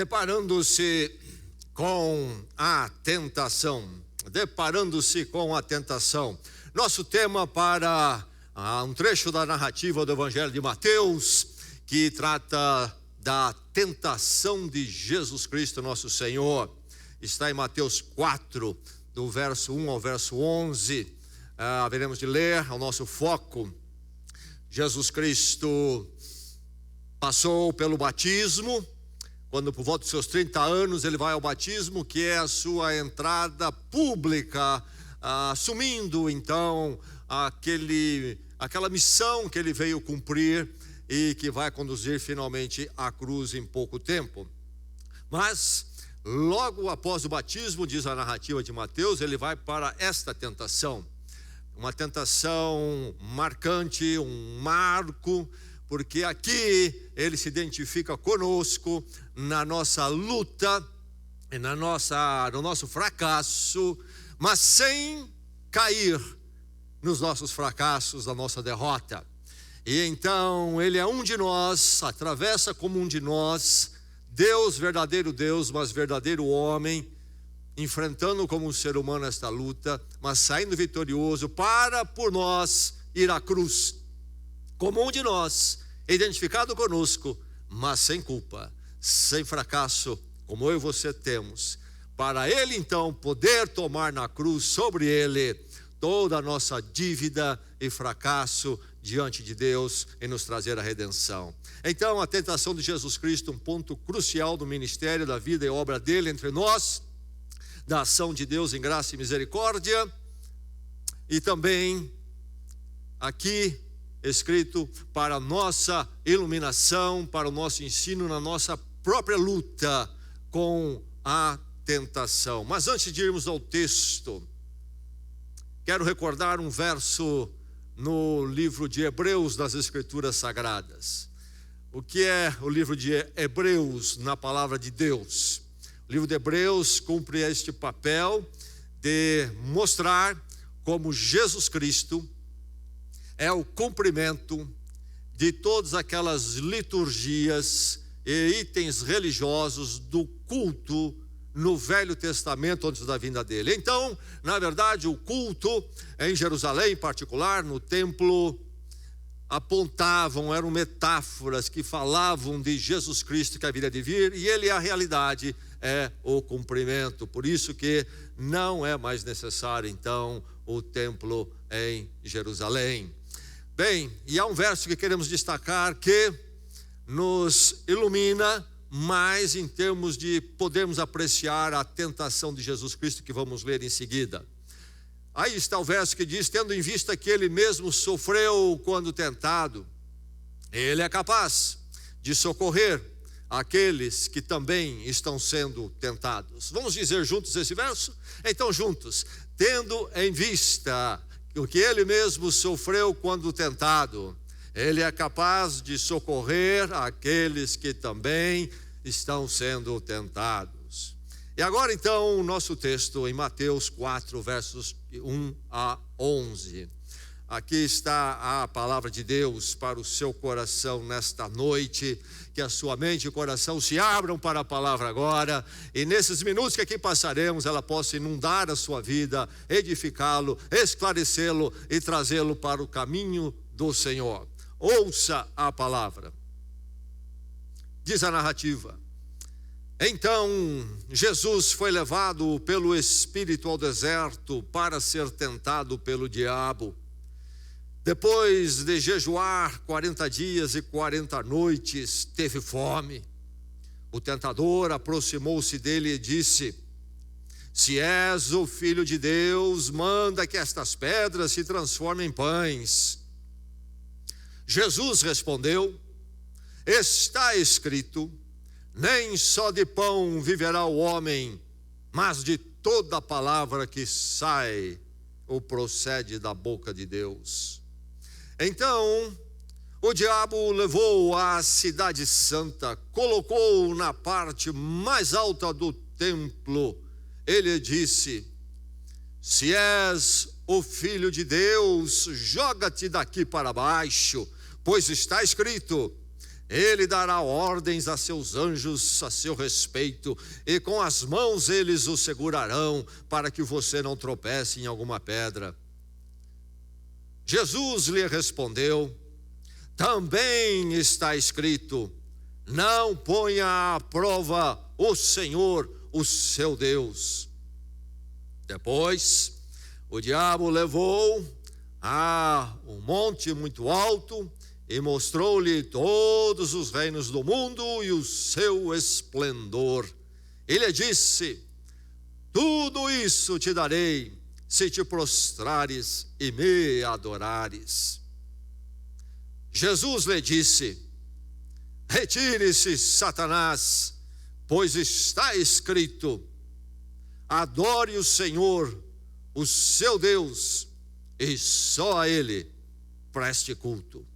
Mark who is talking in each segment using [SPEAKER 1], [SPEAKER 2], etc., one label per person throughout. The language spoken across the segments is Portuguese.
[SPEAKER 1] Deparando-se com a tentação. Deparando-se com a tentação. Nosso tema para um trecho da narrativa do Evangelho de Mateus, que trata da tentação de Jesus Cristo, nosso Senhor. Está em Mateus 4, do verso 1 ao verso 11. Haveremos de ler. O nosso foco: Jesus Cristo passou pelo batismo. Quando por volta dos seus 30 anos ele vai ao batismo, que é a sua entrada pública, assumindo então aquela missão que ele veio cumprir e que vai conduzir finalmente à cruz em pouco tempo. Mas logo após o batismo, diz a narrativa de Mateus, ele vai para esta tentação. Uma tentação marcante, um marco, porque aqui ele se identifica conosco na nossa luta, no nosso fracasso, mas sem cair nos nossos fracassos, na nossa derrota. E então ele é um de nós, atravessa como um de nós, Deus, verdadeiro Deus, mas verdadeiro homem, enfrentando como um ser humano esta luta, mas saindo vitorioso para por nós ir à cruz. Como um de nós, identificado conosco, mas sem culpa, sem fracasso, como eu e você temos, para ele então poder tomar na cruz sobre ele toda a nossa dívida e fracasso diante de Deus e nos trazer a redenção. Então a tentação de Jesus Cristo, um ponto crucial do ministério, da vida e obra dele entre nós, da ação de Deus em graça e misericórdia, e também aqui escrito para a nossa iluminação, para o nosso ensino na nossa própria luta com a tentação. Mas antes de irmos ao texto, quero recordar um verso no livro de Hebreus das Escrituras Sagradas. O que é o livro de Hebreus na palavra de Deus? O livro de Hebreus cumpre este papel de mostrar como Jesus Cristo é o cumprimento de todas aquelas liturgias e itens religiosos do culto no Velho Testamento antes da vinda dele. Então, na verdade, o culto em Jerusalém, em particular, no templo, eram metáforas que falavam de Jesus Cristo que haveria de vir, e ele, a realidade, é o cumprimento. Por isso que não é mais necessário, então, o templo em Jerusalém. Bem, e há um verso que queremos destacar que nos ilumina mais em termos de podermos apreciar a tentação de Jesus Cristo, que vamos ler em seguida. Aí está o verso que diz: tendo em vista que ele mesmo sofreu quando tentado, ele é capaz de socorrer aqueles que também estão sendo tentados. Vamos dizer juntos esse verso? Então juntos: tendo em vista o que ele mesmo sofreu quando tentado, ele é capaz de socorrer aqueles que também estão sendo tentados. E agora então o nosso texto em Mateus 4, versos 1 a 11. Aqui está a palavra de Deus para o seu coração nesta noite. Que a sua mente e o coração se abram para a palavra agora, e nesses minutos que aqui passaremos, ela possa inundar a sua vida, edificá-lo, esclarecê-lo e trazê-lo para o caminho do Senhor. Ouça a palavra. Diz a narrativa: então Jesus foi levado pelo Espírito ao deserto para ser tentado pelo diabo. Depois de jejuar 40 dias e 40 noites, teve fome. O tentador aproximou-se dele e disse: se és o Filho de Deus, manda que estas pedras se transformem em pães. Jesus respondeu: está escrito, nem só de pão viverá o homem, mas de toda a palavra que sai ou procede da boca de Deus. Então o diabo o levou à cidade santa, colocou-o na parte mais alta do templo. Ele disse: se és o Filho de Deus, joga-te daqui para baixo, pois está escrito: Ele dará ordens a seus anjos a seu respeito, e com as mãos eles o segurarão, para que você não tropece em alguma pedra. Jesus lhe respondeu: também está escrito: não ponha à prova o Senhor, o seu Deus. Depois, o diabo levou a um monte muito alto e mostrou-lhe todos os reinos do mundo e o seu esplendor. Ele disse: tudo isso te darei, se te prostrares e me adorares. Jesus lhe disse: retire-se, Satanás, pois está escrito: adore o Senhor, o seu Deus, e só a Ele preste culto.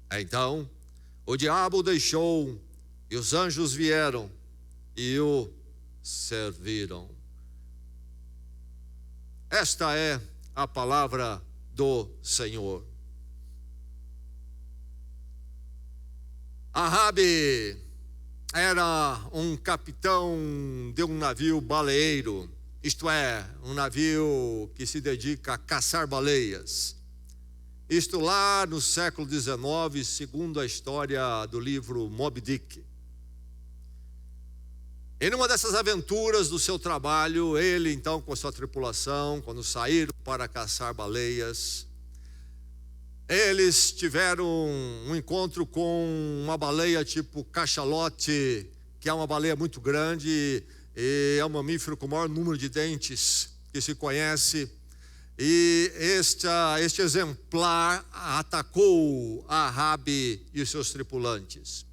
[SPEAKER 1] Então o diabo deixou, e os anjos vieram e o serviram. Esta é a palavra do Senhor. Arabe era um capitão de um navio baleeiro, isto é, um navio que se dedica a caçar baleias. Isto lá no século XIX, segundo a história do livro Moby Dick. E numa dessas aventuras do seu trabalho, ele então com a sua tripulação, quando saíram para caçar baleias, eles tiveram um encontro com uma baleia tipo cachalote, que é uma baleia muito grande e é um mamífero com o maior número de dentes que se conhece. E este exemplar atacou Arabe e os seus tripulantes.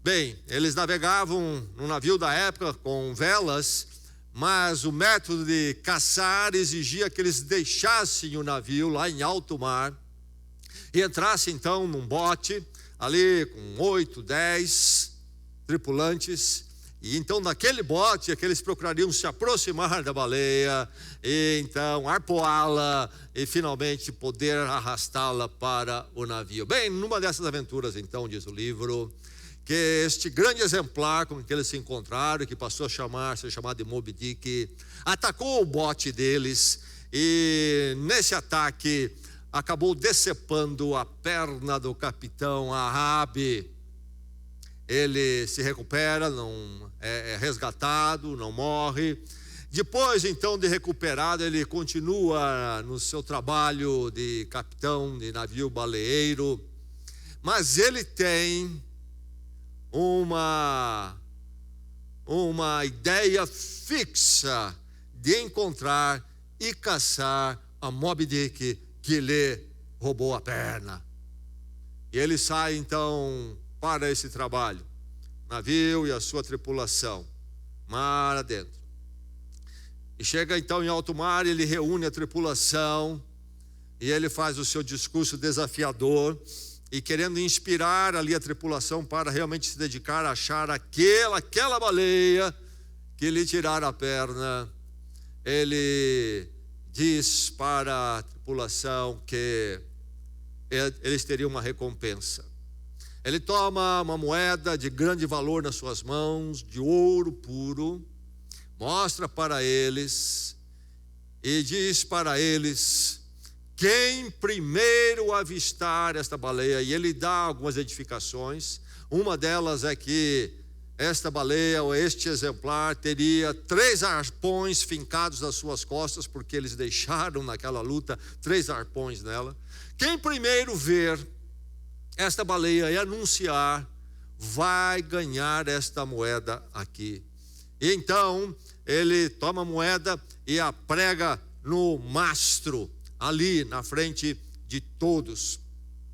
[SPEAKER 1] Bem, eles navegavam no navio da época com velas, mas o método de caçar exigia que eles deixassem o navio lá em alto mar e entrassem então num bote ali com 8, 10 tripulantes. E então naquele bote é que eles procurariam se aproximar da baleia e então arpoá-la e finalmente poder arrastá-la para o navio. Bem, numa dessas aventuras então, diz o livro, que este grande exemplar com que eles se encontraram, que passou a ser chamado de Moby Dick, atacou o bote deles e nesse ataque acabou decepando a perna do capitão Arabe. Ele se recupera, não é resgatado, não morre. Depois então de recuperado, ele continua no seu trabalho de capitão de navio baleeiro, mas ele tem uma ideia fixa de encontrar e caçar a Moby Dick que lhe roubou a perna. E ele sai então para esse trabalho, navio e a sua tripulação, mar adentro. E chega então em alto mar, ele reúne a tripulação e ele faz o seu discurso desafiador e querendo inspirar ali a tripulação para realmente se dedicar a achar aquela baleia que lhe tirara a perna. Ele diz para a tripulação que eles teriam uma recompensa. Ele toma uma moeda de grande valor nas suas mãos, de ouro puro, mostra para eles e diz para eles: quem primeiro avistar esta baleia, e ele dá algumas edificações. Uma delas é que esta baleia ou este exemplar teria 3 arpões fincados nas suas costas, porque eles deixaram naquela luta 3 arpões nela. Quem primeiro ver esta baleia e anunciar, vai ganhar esta moeda aqui. E então ele toma a moeda e a prega no mastro, ali na frente de todos.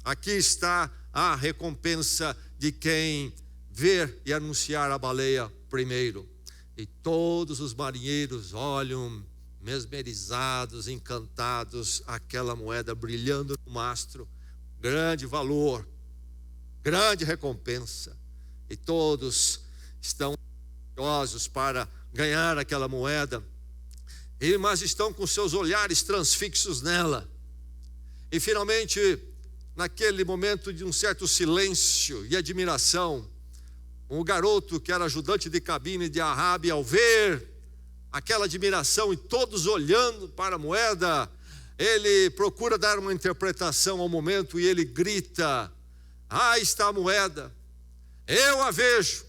[SPEAKER 1] Aqui está a recompensa de quem ver e anunciar a baleia primeiro. E todos os marinheiros olham mesmerizados, encantados, aquela moeda brilhando no mastro. Grande valor, grande recompensa. E todos estão ansiosos para ganhar aquela moeda, mas estão com seus olhares transfixos nela. E finalmente, naquele momento de um certo silêncio e admiração, um garoto que era ajudante de cabine de Arabe, ao ver aquela admiração e todos olhando para a moeda, ele procura dar uma interpretação ao momento e ele grita: "Ah, está a moeda, eu a vejo,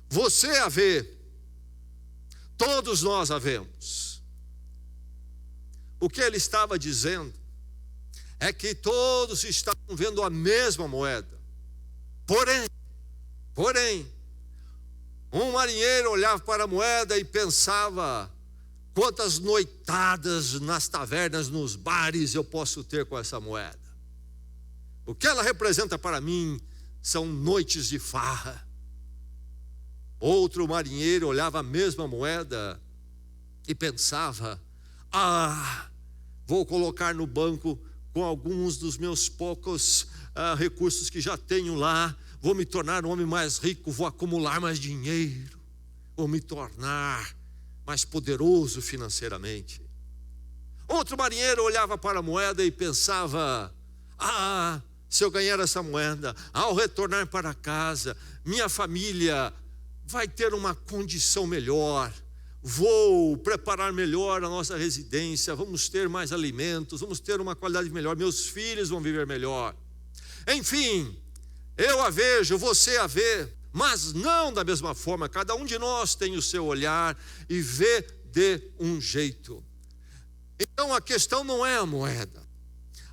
[SPEAKER 1] você a vê, todos nós a vemos." O que ele estava dizendo é que todos estavam vendo a mesma moeda. Porém, um marinheiro olhava para a moeda e pensava: quantas noitadas nas tavernas, nos bares eu posso ter com essa moeda? O que ela representa para mim são noites de farra. Outro marinheiro olhava a mesma moeda e pensava: vou colocar no banco com alguns dos meus poucos recursos que já tenho lá, vou me tornar um homem mais rico, vou acumular mais dinheiro, vou me tornar mais poderoso financeiramente. Outro marinheiro olhava para a moeda e pensava: se eu ganhar essa moeda, ao retornar para casa, minha família vai ter uma condição melhor, vou preparar melhor a nossa residência, vamos ter mais alimentos, vamos ter uma qualidade melhor, meus filhos vão viver melhor. Enfim, eu a vejo, você a vê, mas não da mesma forma. Cada um de nós tem o seu olhar e vê de um jeito. Então a questão não é a moeda,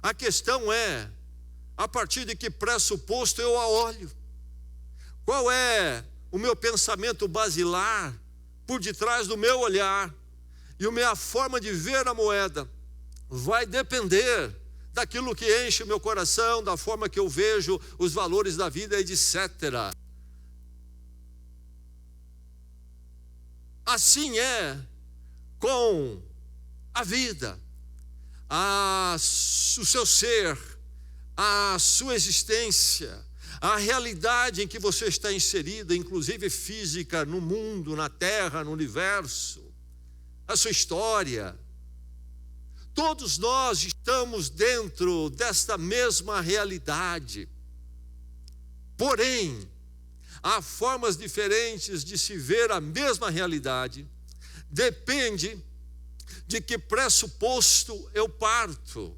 [SPEAKER 1] a questão é a partir de que pressuposto eu a olho. Qual é o meu pensamento basilar por detrás do meu olhar? E a minha forma de ver a moeda vai depender daquilo que enche o meu coração, da forma que eu vejo os valores da vida, etc. Assim é com a vida, o seu ser, a sua existência, a realidade em que você está inserida, inclusive física, no mundo, na terra, no universo, a sua história. Todos nós estamos dentro desta mesma realidade. Porém, há formas diferentes de se ver a mesma realidade. Depende de que pressuposto eu parto.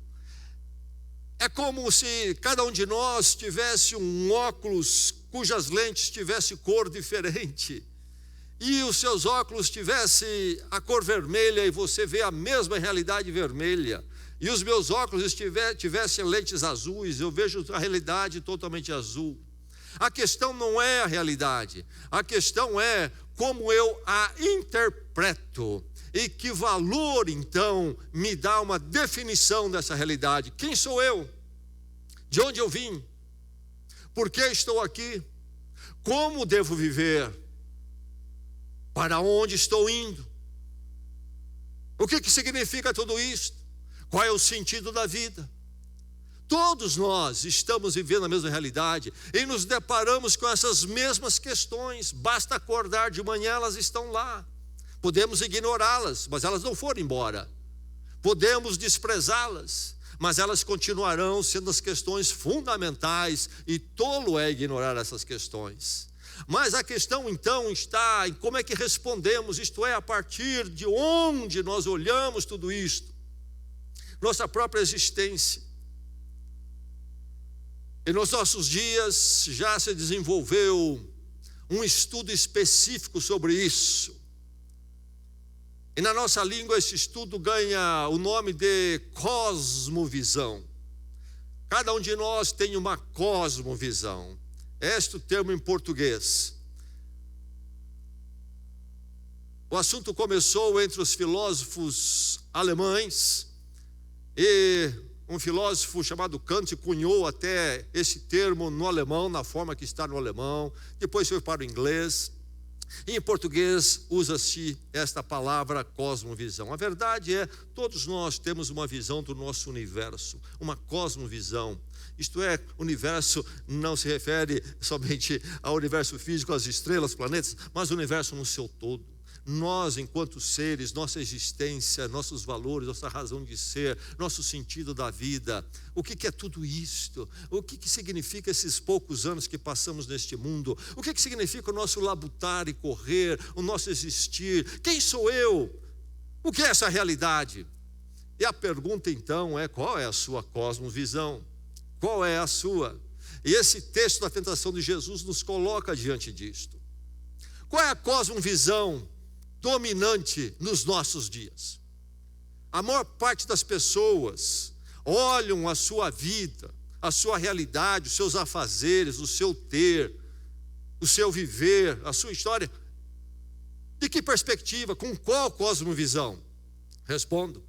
[SPEAKER 1] É como se cada um de nós tivesse um óculos cujas lentes tivesse cor diferente. E os seus óculos tivessem a cor vermelha e você vê a mesma realidade vermelha. E os meus óculos tivessem lentes azuis, eu vejo a realidade totalmente azul. A questão não é a realidade, a questão é como eu a interpreto. E que valor, então, me dá uma definição dessa realidade? Quem sou eu? De onde eu vim? Por que estou aqui? Como devo viver? Para onde estou indo? O que significa tudo isso? Qual é o sentido da vida? Todos nós estamos vivendo a mesma realidade e nos deparamos com essas mesmas questões. Basta acordar de manhã, elas estão lá. Podemos ignorá-las, mas elas não foram embora. Podemos desprezá-las, mas elas continuarão sendo as questões fundamentais, e tolo é ignorar essas questões. Mas a questão então está em como é que respondemos, isto é, a partir de onde nós olhamos tudo isto, nossa própria existência. E nos nossos dias já se desenvolveu um estudo específico sobre isso. E na nossa língua esse estudo ganha o nome de cosmovisão. Cada um de nós tem uma cosmovisão. Este é o termo em português. O assunto começou entre os filósofos alemães, e um filósofo chamado Kant cunhou até esse termo no alemão, na forma que está no alemão, depois foi para o inglês. E em português usa-se esta palavra cosmovisão. A verdade é, todos nós temos uma visão do nosso universo, uma cosmovisão. Isto é, o universo não se refere somente ao universo físico, às estrelas, planetas, mas o universo no seu todo. nós, enquanto seres, nossa existência, nossos valores, nossa razão de ser, nosso sentido da vida. O que é tudo isto? O que significa esses poucos anos que passamos neste mundo? O que significa o nosso labutar e correr, o nosso existir? Quem sou eu? O que é essa realidade? E a pergunta então é: qual é a sua cosmovisão? Qual é a sua? E esse texto da tentação de Jesus nos coloca diante disto. Qual é a cosmovisão dominante nos nossos dias? A maior parte das pessoas olham a sua vida, a sua realidade, os seus afazeres, o seu ter, o seu viver, a sua história. De que perspectiva? Com qual cosmovisão? Respondo.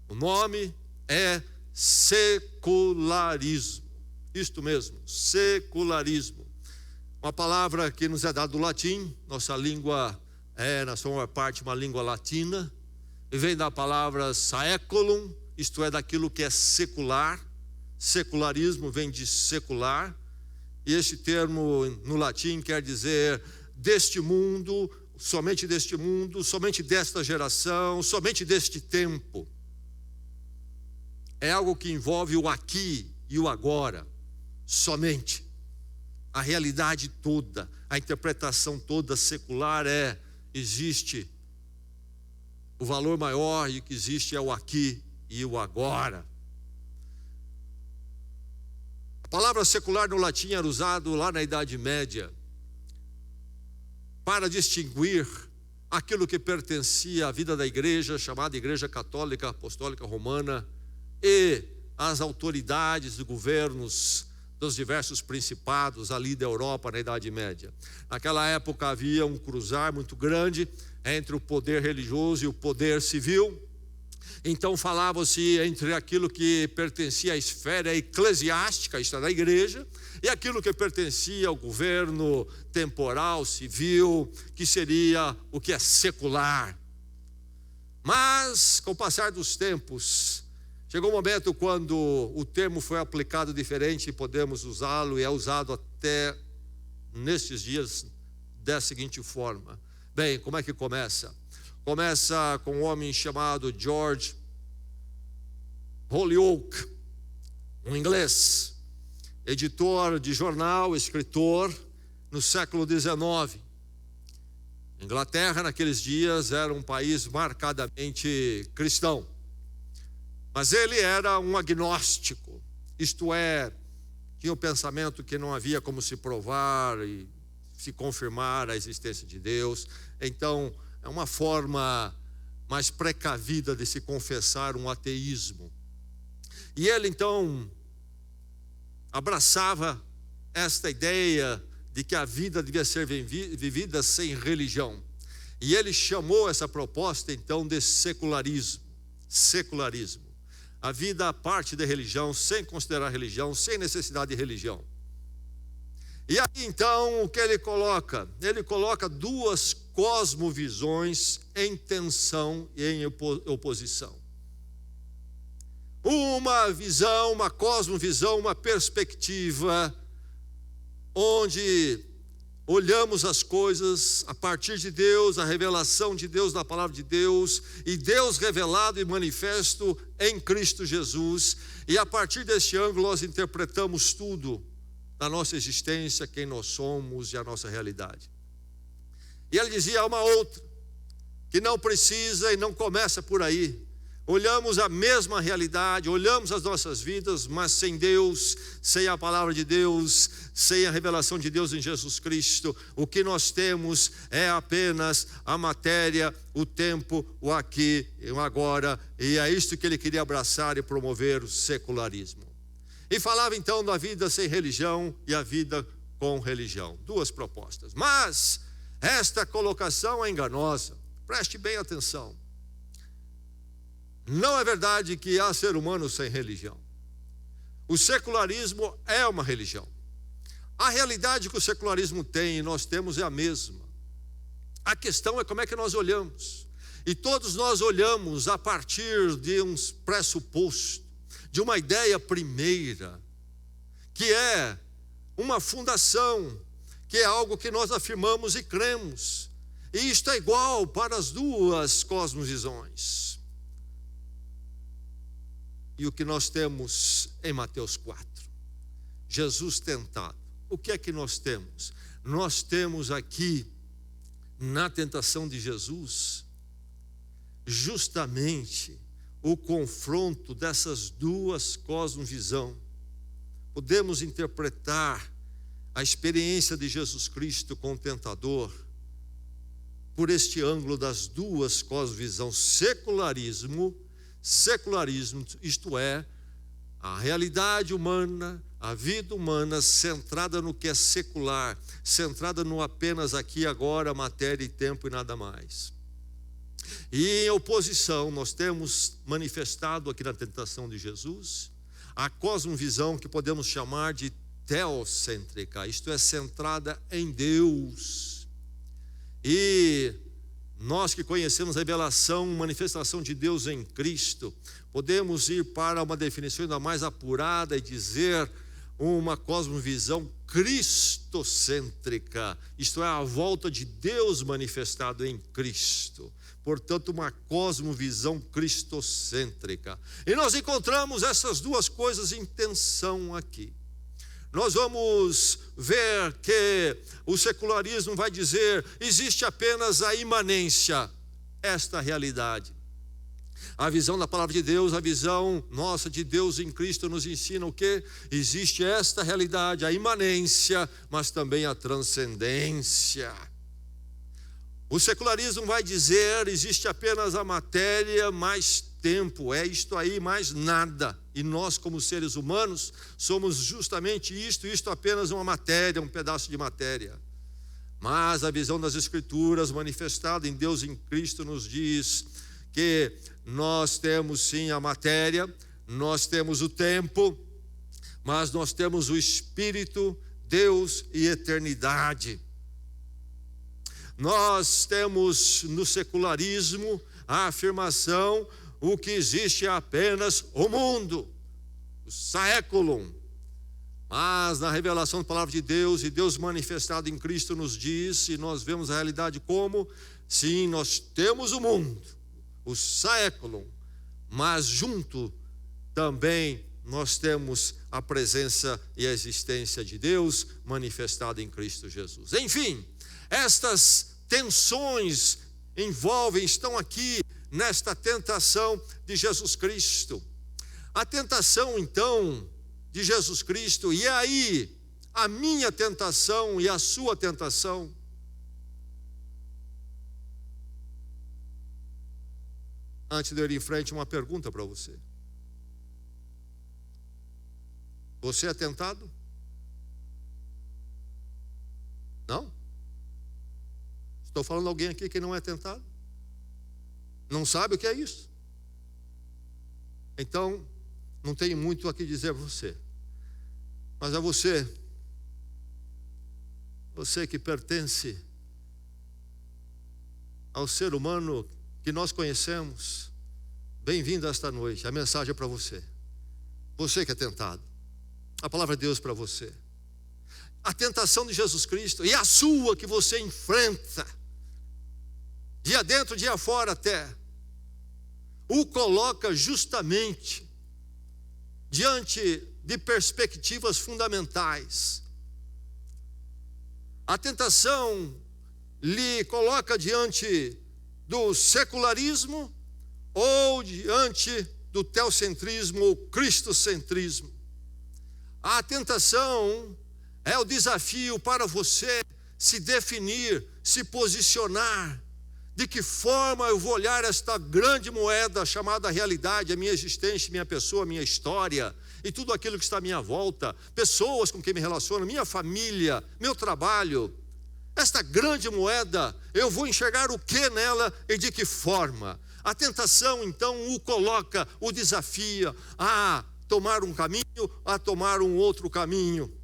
[SPEAKER 1] O nome é secularismo. Isto mesmo, secularismo. Uma palavra que nos é dada do latim. Nossa língua é, na sua maior parte, uma língua latina. E vem da palavra saeculum, isto é, daquilo que é secular. Secularismo vem de secular. E este termo no latim quer dizer deste mundo, somente desta geração, somente deste tempo. É algo que envolve o aqui e o agora, somente. A realidade toda, a interpretação toda secular existe o valor maior, e o que existe é o aqui e o agora. A palavra secular no latim era usada lá na Idade Média para distinguir aquilo que pertencia à vida da igreja, chamada Igreja Católica Apostólica Romana, e as autoridades de governos dos diversos principados ali da Europa na Idade Média. Naquela época havia um cruzar muito grande entre o poder religioso e o poder civil. Então falava-se entre aquilo que pertencia à esfera eclesiástica, isto é, da igreja, e aquilo que pertencia ao governo temporal, civil, que seria o que é secular. Mas, com o passar dos tempos, chegou um momento quando o termo foi aplicado diferente e podemos usá-lo, e é usado até nestes dias da seguinte forma. Bem, como é que começa? Começa com um homem chamado George Holyoake, um inglês, editor de jornal, escritor, no século XIX. Inglaterra, naqueles dias, era um país marcadamente cristão. Mas ele era um agnóstico, isto é, tinha o pensamento que não havia como se provar e se confirmar a existência de Deus. Então, é uma forma mais precavida de se confessar um ateísmo. E ele, então, abraçava esta ideia de que a vida devia ser vivida sem religião. E ele chamou essa proposta, então, de secularismo. Secularismo. A vida à parte da religião, sem considerar religião, sem necessidade de religião. E aí, então, o que ele coloca? Ele coloca duas cosmovisões em tensão e em oposição. Uma visão, uma cosmovisão, uma perspectiva onde olhamos as coisas a partir de Deus, a revelação de Deus na palavra de Deus, e Deus revelado e manifesto em Cristo Jesus, e a partir deste ângulo nós interpretamos tudo da nossa existência, quem nós somos e a nossa realidade. E ele dizia: há uma outra, que não precisa e não começa por aí. Olhamos a mesma realidade, olhamos as nossas vidas, mas sem Deus, sem a palavra de Deus, sem a revelação de Deus em Jesus Cristo, o que nós temos é apenas a matéria, o tempo, o aqui e o agora, e é isto que ele queria abraçar e promover, o secularismo. E falava então da vida sem religião e a vida com religião. Duas propostas. Mas esta colocação é enganosa. Preste bem atenção. Não é verdade que há ser humano sem religião. O secularismo é uma religião. A realidade que o secularismo tem e nós temos é a mesma. A questão é como é que nós olhamos. E todos nós olhamos a partir de um pressuposto, de uma ideia primeira, que é uma fundação que é algo que nós afirmamos e cremos. E isto é igual para as duas cosmovisões. E o que nós temos em Mateus 4? Jesus tentado. O que é que nós temos? Nós temos aqui, na tentação de Jesus, justamente o confronto dessas duas cosmovisões. Podemos interpretar a experiência de Jesus Cristo com o tentador por este ângulo das duas cosmovisões: secularismo, isto é, a realidade humana, a vida humana centrada no que é secular, centrada no apenas aqui, agora, matéria e tempo e nada mais. E em oposição, nós temos manifestado aqui na tentação de Jesus a cosmovisão que podemos chamar de teocêntrica, isto é, centrada em Deus. E nós que conhecemos a revelação, manifestação de Deus em Cristo, podemos ir para uma definição ainda mais apurada e dizer uma cosmovisão cristocêntrica, isto é, a volta de Deus manifestado em Cristo. Portanto, uma cosmovisão cristocêntrica. E nós encontramos essas duas coisas em tensão aqui. Nós vamos ver que o secularismo vai dizer: existe apenas a imanência, esta realidade. A visão da palavra de Deus, a visão nossa de Deus em Cristo nos ensina o quê? Existe esta realidade, a imanência, mas também a transcendência. O secularismo vai dizer: existe apenas a matéria, mais tempo, é isto aí, mais nada. E nós, como seres humanos, somos justamente isto apenas uma matéria, um pedaço de matéria. Mas a visão das Escrituras, manifestada em Deus em Cristo, nos diz que nós temos sim a matéria, nós temos o tempo, mas nós temos o Espírito, Deus e eternidade. Nós temos no secularismo a afirmação: o que existe é apenas o mundo, o saeculum. Mas na revelação da palavra de Deus e Deus manifestado em Cristo nos diz, e nós vemos a realidade como: sim, nós temos o mundo, o saeculum, mas junto também nós temos a presença e a existência de Deus manifestada em Cristo Jesus. Enfim, estas tensões estão aqui nesta tentação de Jesus Cristo. A tentação, então, de Jesus Cristo, e aí a minha tentação e a sua tentação. Antes de eu ir em frente, uma pergunta para você. Você é tentado? Não? Estou falando a alguém aqui que não é tentado? Não sabe o que é isso? Então, não tenho muito a que dizer para você. Mas a você que pertence ao ser humano que nós conhecemos, bem-vindo esta noite. A mensagem é para você. Você que é tentado. A palavra de Deus para você. A tentação de Jesus Cristo e a sua que você enfrenta, dia dentro, dia fora até, o coloca justamente diante de perspectivas fundamentais. A tentação lhe coloca diante do secularismo ou diante do teocentrismo ou cristocentrismo. A tentação é o desafio para você se definir, se posicionar. De que forma eu vou olhar esta grande moeda chamada realidade, a minha existência, minha pessoa, minha história e tudo aquilo que está à minha volta, pessoas com quem me relaciono, minha família, meu trabalho. Esta grande moeda, eu vou enxergar o que nela e de que forma? A tentação, então, o coloca, o desafia a tomar um caminho, a tomar um outro caminho.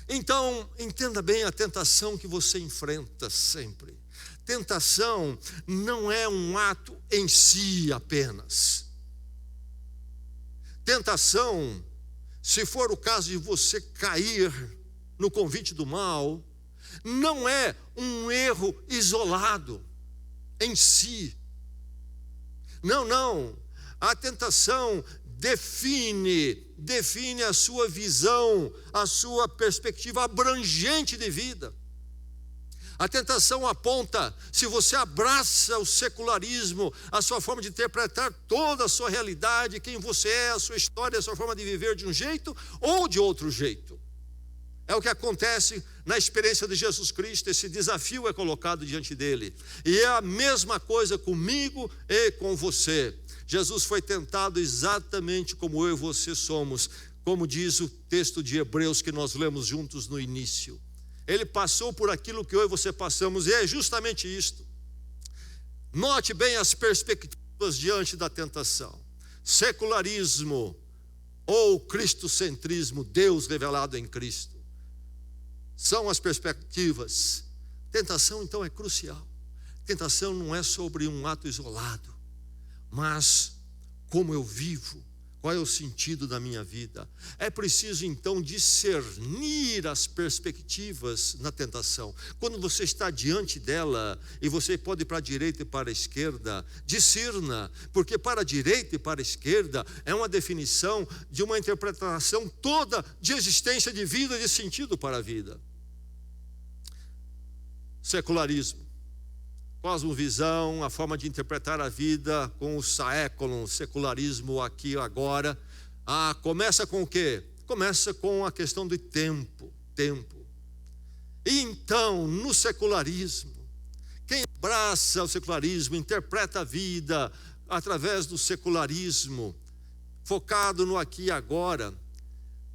[SPEAKER 1] Então, entenda bem a tentação que você enfrenta sempre. Tentação não é um ato em si apenas. Tentação, se for o caso de você cair no convite do mal, não é um erro isolado em si. Não. A tentação define a sua visão, a sua perspectiva abrangente de vida. A tentação aponta, se você abraça o secularismo, a sua forma de interpretar toda a sua realidade, quem você é, a sua história, a sua forma de viver de um jeito ou de outro jeito. É o que acontece na experiência de Jesus Cristo, esse desafio é colocado diante dele. E é a mesma coisa comigo e com você. Jesus foi tentado exatamente como eu e você somos, como diz o texto de Hebreus que nós lemos juntos no início. Ele passou por aquilo que eu e você passamos, e é justamente isto. Note bem as perspectivas diante da tentação. Secularismo ou cristocentrismo, Deus revelado em Cristo, são as perspectivas. Tentação então é crucial. Tentação não é sobre um ato isolado, mas como eu vivo, qual é o sentido da minha vida. É preciso então discernir as perspectivas na tentação. Quando você está diante dela e você pode ir para a direita e para a esquerda, discerna, porque para a direita e para a esquerda é uma definição de uma interpretação toda de existência de vida, de sentido para a vida. Secularismo, cosmovisão, a forma de interpretar a vida com o saeculum, secularismo aqui e agora. Começa com o quê? Começa com a questão do tempo. E então, no secularismo, quem abraça o secularismo, interpreta a vida através do secularismo, focado no aqui e agora,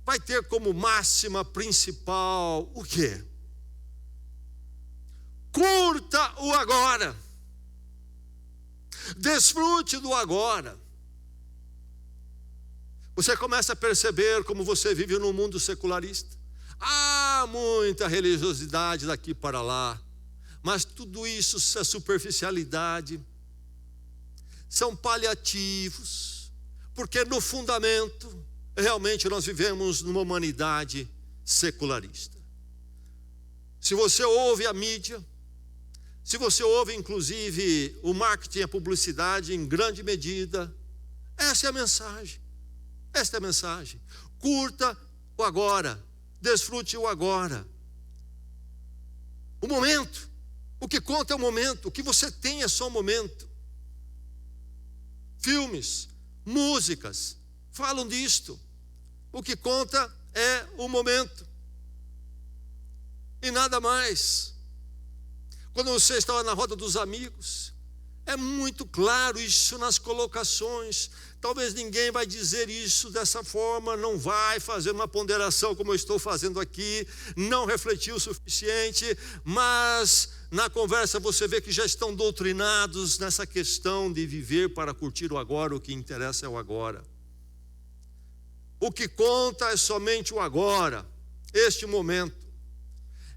[SPEAKER 1] vai ter como máxima principal o quê? Curta o agora, desfrute do agora. Você começa a perceber como você vive no mundo secularista. Há muita religiosidade daqui para lá, mas tudo isso é superficialidade, são paliativos, porque no fundamento, realmente nós vivemos numa humanidade secularista. Se você ouve a mídia, se você ouve inclusive o marketing e a publicidade em grande medida, essa é a mensagem. Esta é a mensagem. Curta o agora, desfrute o agora. O momento, o que conta é o momento, o que você tem é só o momento. Filmes, músicas, falam disto. O que conta é o momento. E nada mais. Quando você estava na roda dos amigos, é muito claro isso nas colocações. Talvez ninguém vai dizer isso dessa forma, não vai fazer uma ponderação como eu estou fazendo aqui, não refletiu o suficiente, mas na conversa você vê que já estão doutrinados nessa questão de viver para curtir o agora, o que interessa é o agora. O que conta é somente o agora, este momento.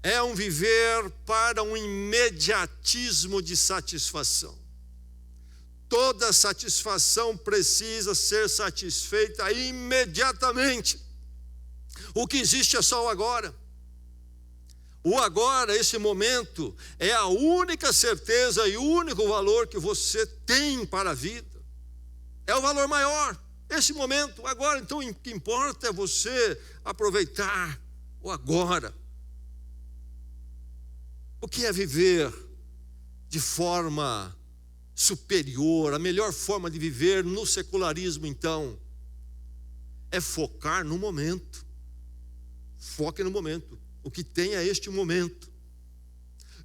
[SPEAKER 1] É um viver para um imediatismo de satisfação. Toda satisfação precisa ser satisfeita imediatamente. O que existe é só o agora. O agora, esse momento, é a única certeza e o único valor que você tem para a vida. É o valor maior, esse momento, agora. Então o que importa é você aproveitar o agora. O que é viver de forma superior? A melhor forma de viver no secularismo, então, é focar no momento. Foque no momento. O que tem é este momento.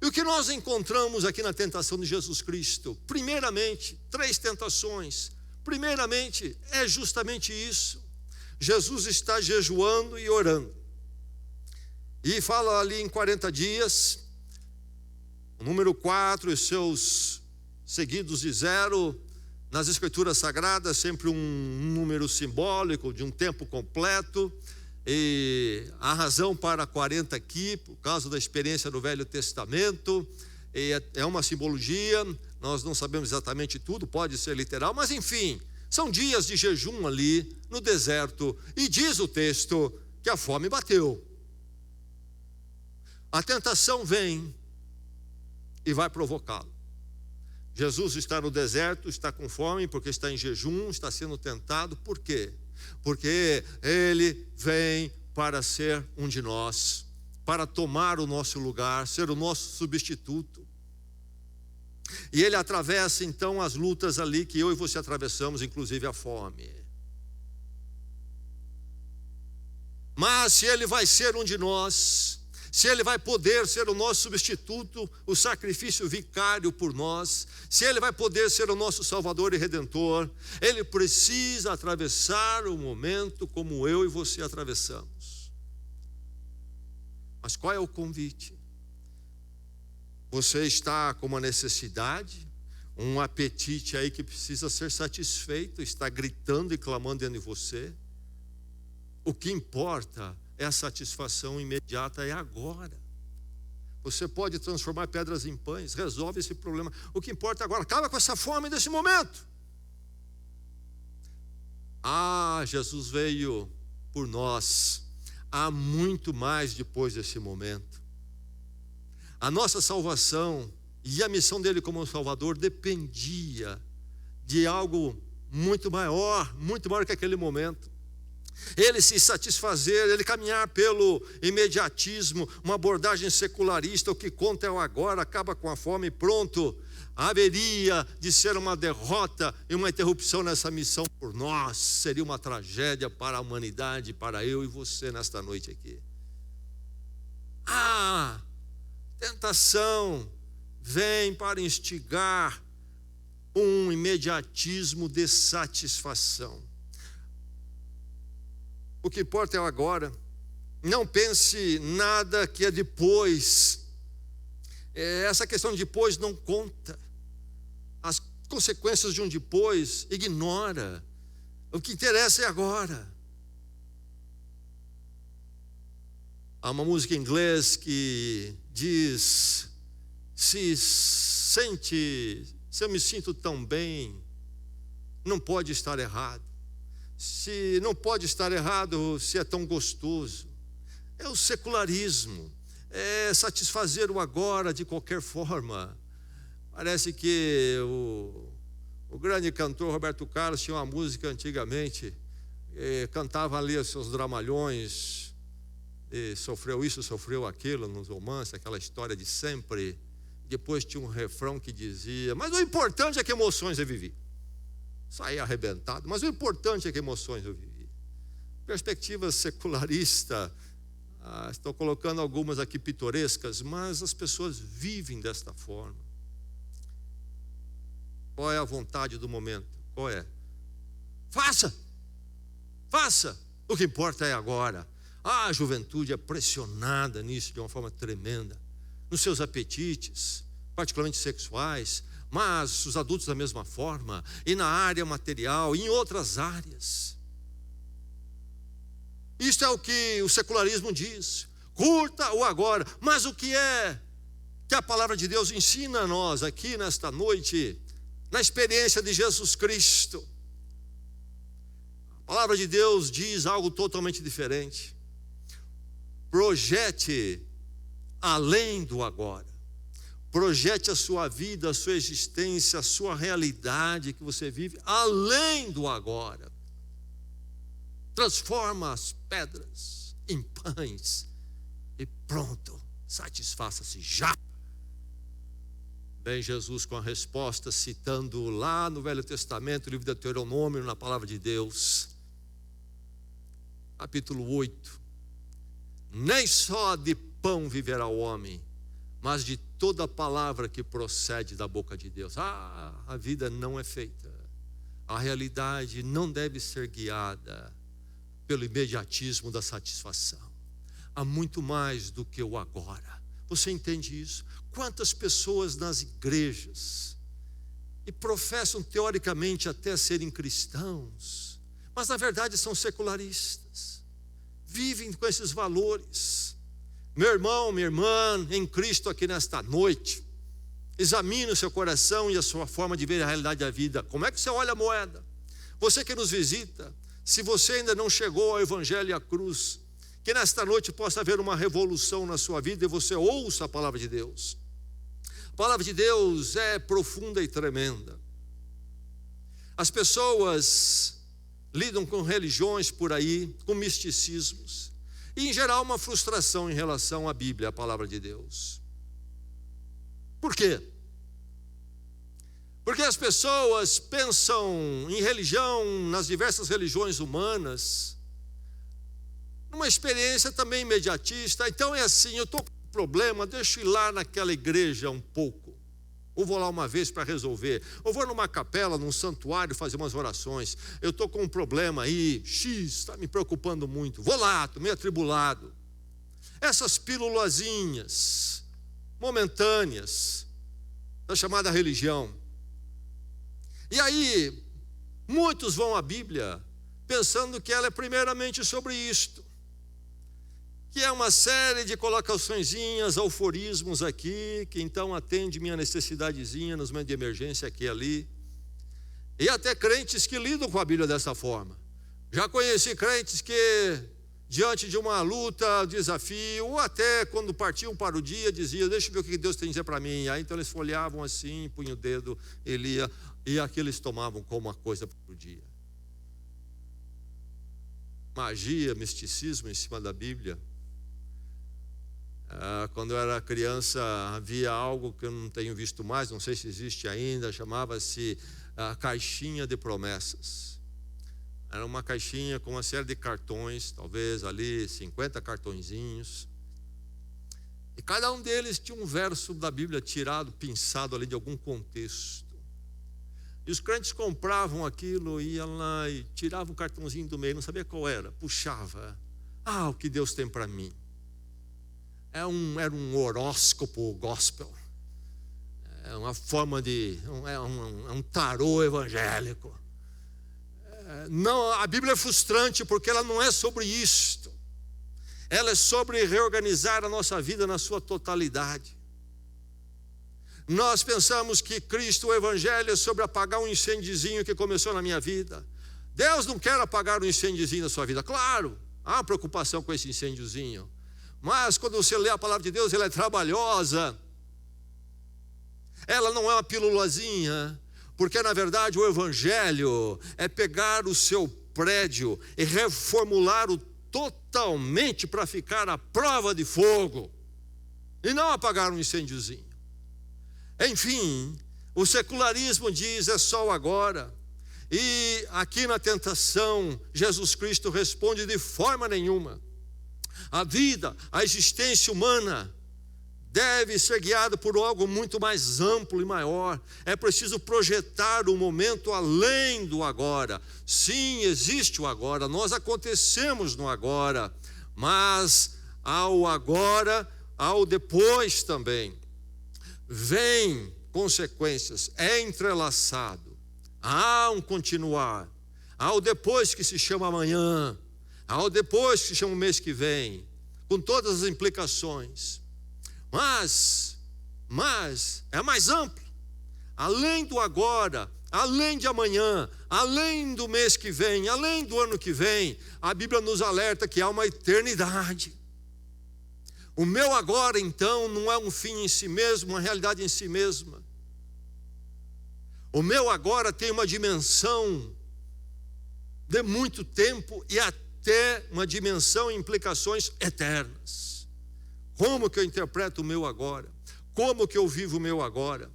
[SPEAKER 1] E o que nós encontramos aqui na tentação de Jesus Cristo? Primeiramente, 3 tentações. Primeiramente, é justamente isso. Jesus está jejuando e orando. E fala ali em 40 dias... O número 4 e seus seguidos de 0, nas Escrituras Sagradas, sempre um número simbólico de um tempo completo. E a razão para 40 aqui, por causa da experiência do Velho Testamento, é uma simbologia, nós não sabemos exatamente tudo, pode ser literal, mas enfim, são dias de jejum ali no deserto, e diz o texto que a fome bateu. A tentação vem e vai provocá-lo. Jesus está no deserto, está com fome, porque está em jejum, está sendo tentado. Por quê? Porque ele vem para ser um de nós, para tomar o nosso lugar, ser o nosso substituto. E ele atravessa então as lutas ali que eu e você atravessamos, inclusive a fome. Mas se ele vai ser um de nós, se ele vai poder ser o nosso substituto, o sacrifício vicário por nós, se ele vai poder ser o nosso Salvador e Redentor, ele precisa atravessar o momento como eu e você atravessamos. Mas qual é o convite? Você está com uma necessidade, um apetite aí que precisa ser satisfeito, está gritando e clamando dentro de você. O que importa é a satisfação imediata, é agora. Você pode transformar pedras em pães, resolve esse problema. O que importa é agora, acaba com essa fome desse momento. Jesus veio por nós. Há muito mais depois desse momento. A nossa salvação e a missão dele como Salvador dependia de algo muito maior que aquele momento. Ele se satisfazer, ele caminhar pelo imediatismo, uma abordagem secularista, o que conta é o agora, acaba com a fome e pronto. Haveria de ser uma derrota e uma interrupção nessa missão por nós. Seria uma tragédia para a humanidade, para eu e você nesta noite aqui. Tentação vem para instigar um imediatismo de satisfação. O que importa é o agora. Não pense nada que é depois. Essa questão de depois não conta. As consequências de um depois, ignora. O que interessa é agora. Há uma música em inglês que diz: se eu me sinto tão bem, não pode estar errado. Se não pode estar errado, se é tão gostoso. É o secularismo, é satisfazer o agora de qualquer forma. Parece que o grande cantor Roberto Carlos tinha uma música antigamente, cantava ali os seus dramalhões, e sofreu isso, sofreu aquilo nos romances, aquela história de sempre. Depois tinha um refrão que dizia: mas o importante é que emoções eu vivi. Saí arrebentado, mas o importante é que emoções eu vivi. Perspectiva secularista, estou colocando algumas aqui pitorescas, mas as pessoas vivem desta forma. Qual é a vontade do momento? Qual é? Faça! O que importa é agora. A juventude é pressionada nisso de uma forma tremenda, nos seus apetites, particularmente sexuais, mas os adultos da mesma forma, e na área material, e em outras áreas. Isto é o que o secularismo diz: curta o agora. Mas o que é que a palavra de Deus ensina a nós aqui nesta noite, na experiência de Jesus Cristo? A palavra de Deus diz algo totalmente diferente. Projete além do agora. Projete a sua vida, a sua existência, a sua realidade que você vive além do agora. Transforma as pedras em pães e pronto, satisfaça-se já. Vem Jesus com a resposta, citando lá no Velho Testamento, o livro de Deuteronômio, na palavra de Deus, capítulo 8. Nem só de pão viverá o homem, mas de toda palavra que procede da boca de Deus. A vida não é feita, a realidade não deve ser guiada pelo imediatismo da satisfação. Há muito mais do que o agora. Você entende isso? Quantas pessoas nas igrejas e professam teoricamente até serem cristãos, mas na verdade são secularistas, vivem com esses valores. Meu irmão, minha irmã, em Cristo aqui nesta noite, examine o seu coração e a sua forma de ver a realidade da vida. Como é que você olha a moeda? Você que nos visita, se você ainda não chegou ao Evangelho e à cruz, Que nesta noite possa haver uma revolução na sua vida e você ouça a palavra de Deus. A palavra de Deus é profunda e tremenda. As pessoas lidam com religiões por aí, com misticismos, e em geral uma frustração em relação à Bíblia, a palavra de Deus. Por quê? Porque as pessoas pensam em religião, nas diversas religiões humanas, numa experiência também imediatista. Então é assim, eu estou com um problema, deixa eu ir lá naquela igreja um pouco, ou vou lá uma vez para resolver, ou vou numa capela, num santuário fazer umas orações. Eu estou com um problema aí, X, está me preocupando muito, vou lá, estou meio atribulado. Essas pílulazinhas momentâneas da chamada religião. E aí, muitos vão à Bíblia pensando que ela é primeiramente sobre isto, que é uma série de colocaçõezinhas, aforismos aqui, que então atende minha necessidadezinha nos momentos de emergência aqui e ali. E até crentes que lidam com a Bíblia dessa forma. Já conheci crentes que, diante de uma luta, desafio, ou até quando partiam para o dia, diziam, deixa eu ver o que Deus tem a dizer para mim. Aí então eles folheavam assim, punham o dedo, ele ia, e aquilo eles tomavam como uma coisa para o dia. Magia, misticismo em cima da Bíblia. Quando eu era criança, havia algo que eu não tenho visto mais, não sei se existe ainda, chamava-se a caixinha de promessas. Era uma caixinha com uma série de cartões, talvez ali 50 cartõezinhos. E cada um deles tinha um verso da Bíblia tirado, pinçado ali de algum contexto. E os crentes compravam aquilo, iam lá e tiravam o cartãozinho do meio, não sabia qual era, puxava. O que Deus tem para mim. Era um horóscopo gospel. É uma forma de... um tarô evangélico. Não, a Bíblia é frustrante porque ela não é sobre isto. Ela é sobre reorganizar a nossa vida na sua totalidade. Nós pensamos que Cristo, o Evangelho, é sobre apagar um incêndiozinho que começou na minha vida. Deus não quer apagar um incêndiozinho na sua vida. Claro, há uma preocupação com esse incêndiozinho. Mas quando você lê a palavra de Deus, ela é trabalhosa. Ela não é uma pílulazinha. Porque na verdade o Evangelho é pegar o seu prédio e reformular-o totalmente para ficar à prova de fogo. E não apagar um incêndiozinho. Enfim, o secularismo diz é só o agora. E aqui na tentação, Jesus Cristo responde de forma nenhuma. A vida, a existência humana deve ser guiada por algo muito mais amplo e maior. É preciso projetar o momento além do agora. Sim, existe o agora, nós acontecemos no agora, mas ao agora, ao depois também. Vem consequências, é entrelaçado. Há um continuar. Há o depois que se chama amanhã. Há o depois que se chama o mês que vem. Com todas as implicações. Mas é mais amplo. Além do agora, além de amanhã, além do mês que vem, além do ano que vem, a Bíblia nos alerta que há uma eternidade. O meu agora, então, não é um fim em si mesmo, uma realidade em si mesma. O meu agora tem uma dimensão de muito tempo e até uma dimensão e implicações eternas. Como que eu interpreto o meu agora? Como que eu vivo o meu agora?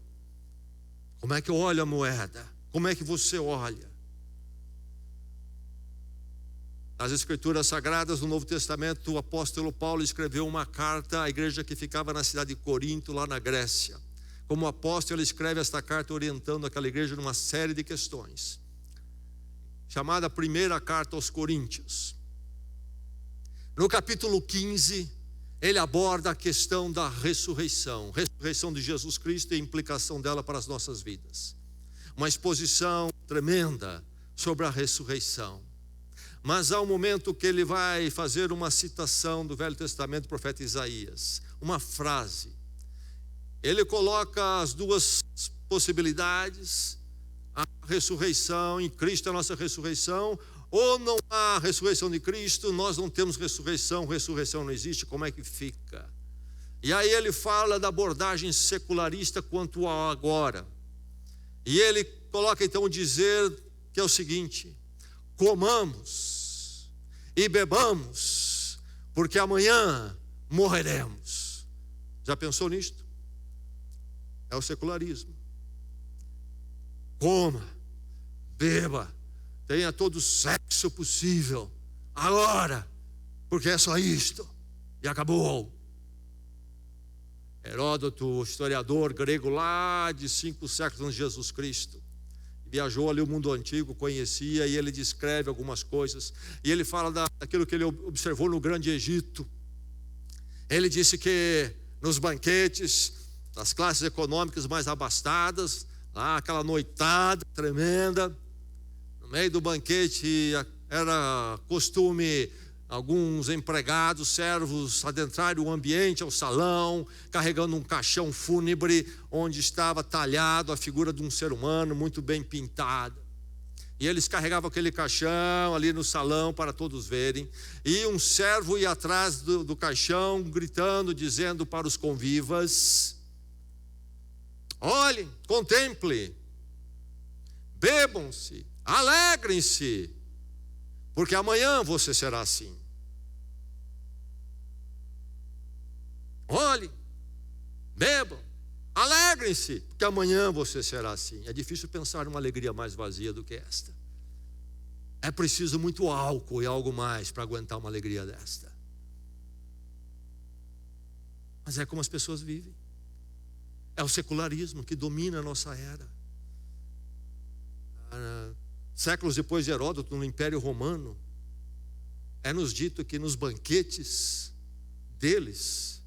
[SPEAKER 1] Como é que eu olho a moeda? Como é que você olha? Nas Escrituras Sagradas do Novo Testamento, o apóstolo Paulo escreveu uma carta à igreja que ficava na cidade de Corinto, lá na Grécia. Como apóstolo, ele escreve esta carta orientando aquela igreja numa série de questões, chamada Primeira Carta aos Coríntios. No capítulo 15, ele aborda a questão da ressurreição de Jesus Cristo e a implicação dela para as nossas vidas. Uma exposição tremenda sobre a ressurreição. Mas há um momento que ele vai fazer uma citação do Velho Testamento do profeta Isaías, uma frase. Ele coloca as duas possibilidades, a ressurreição, em Cristo a nossa ressurreição, ou não há ressurreição de Cristo, nós não temos ressurreição, ressurreição não existe, como é que fica? E aí ele fala da abordagem secularista quanto ao agora. E ele coloca então o dizer que é o seguinte: comamos e bebamos, porque amanhã morreremos. Já pensou nisto? É o secularismo. Coma, beba, tenha todo o sexo possível agora, porque é só isto e acabou. Heródoto, historiador grego lá de 5 séculos antes de Jesus Cristo, viajou ali o mundo antigo, conhecia, e ele descreve algumas coisas, e ele fala daquilo que ele observou no Grande Egito. Ele disse que nos banquetes das classes econômicas mais abastadas, lá aquela noitada tremenda, no meio do banquete era costume alguns empregados, servos, adentrarem o ambiente, ao salão, carregando um caixão fúnebre, onde estava talhado a figura de um ser humano, muito bem pintada. E eles carregavam aquele caixão ali no salão para todos verem, e um servo ia atrás do caixão, gritando, dizendo para os convivas: olhem, contemplem, bebam-se, alegrem-se, porque amanhã você será assim. Olhem, bebam, alegrem-se, porque amanhã você será assim. É difícil pensar numa alegria mais vazia do que esta. É preciso muito álcool e algo mais para aguentar uma alegria desta. Mas é como as pessoas vivem. É o secularismo que domina a nossa era. Séculos depois de Heródoto, no Império Romano, é-nos dito que nos banquetes deles,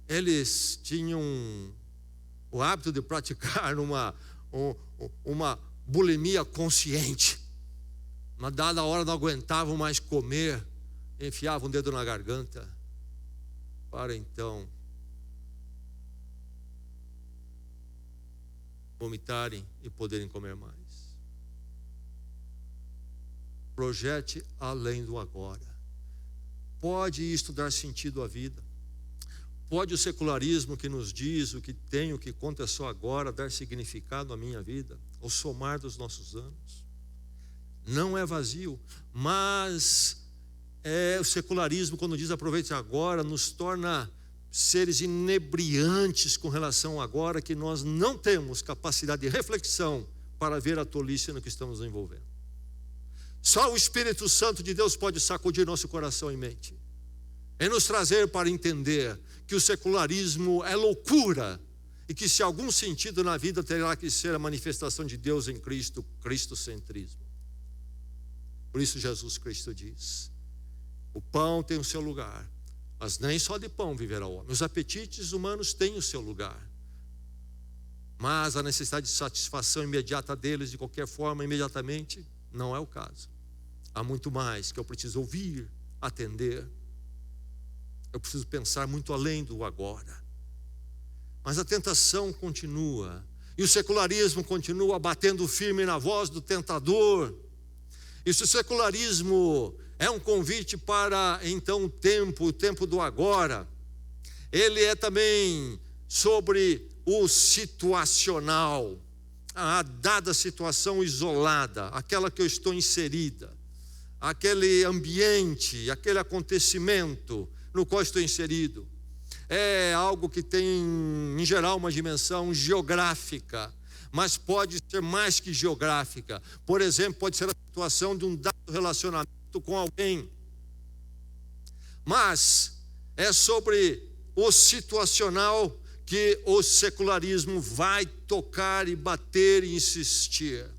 [SPEAKER 1] eles tinham o hábito de praticar uma bulimia consciente. Uma dada hora não aguentavam mais comer, enfiavam o dedo na garganta, para então vomitarem e poderem comer mais. Projete além do agora. Pode isto dar sentido à vida? Pode o secularismo que nos diz o que tem, o que conta é só agora, dar significado à minha vida, ao somar dos nossos anos? Não é vazio, mas o secularismo, quando diz aproveite agora, nos torna seres inebriantes com relação a agora, que nós não temos capacidade de reflexão para ver a tolice no que estamos envolvendo. Só o Espírito Santo de Deus pode sacudir nosso coração e mente e nos trazer para entender que o secularismo é loucura e que, se algum sentido na vida, terá que ser a manifestação de Deus em Cristo, cristocentrismo. Por isso Jesus Cristo diz: o pão tem o seu lugar, mas nem só de pão viverá o homem. Os apetites humanos têm o seu lugar, mas a necessidade de satisfação imediata deles, de qualquer forma, imediatamente, não é o caso. Há muito mais que eu preciso ouvir, atender. Eu preciso pensar muito além do agora. Mas a tentação continua, e o secularismo continua batendo firme na voz do tentador. E se o secularismo é um convite para então o tempo do agora, ele é também sobre o situacional, a dada situação isolada, aquela que eu estou inserida, aquele ambiente, aquele acontecimento no qual estou inserido. É algo que tem, em geral, uma dimensão geográfica, mas pode ser mais que geográfica. Por exemplo, pode ser a situação de um dado relacionamento com alguém. Mas é sobre o situacional que o secularismo vai tocar e bater e insistir.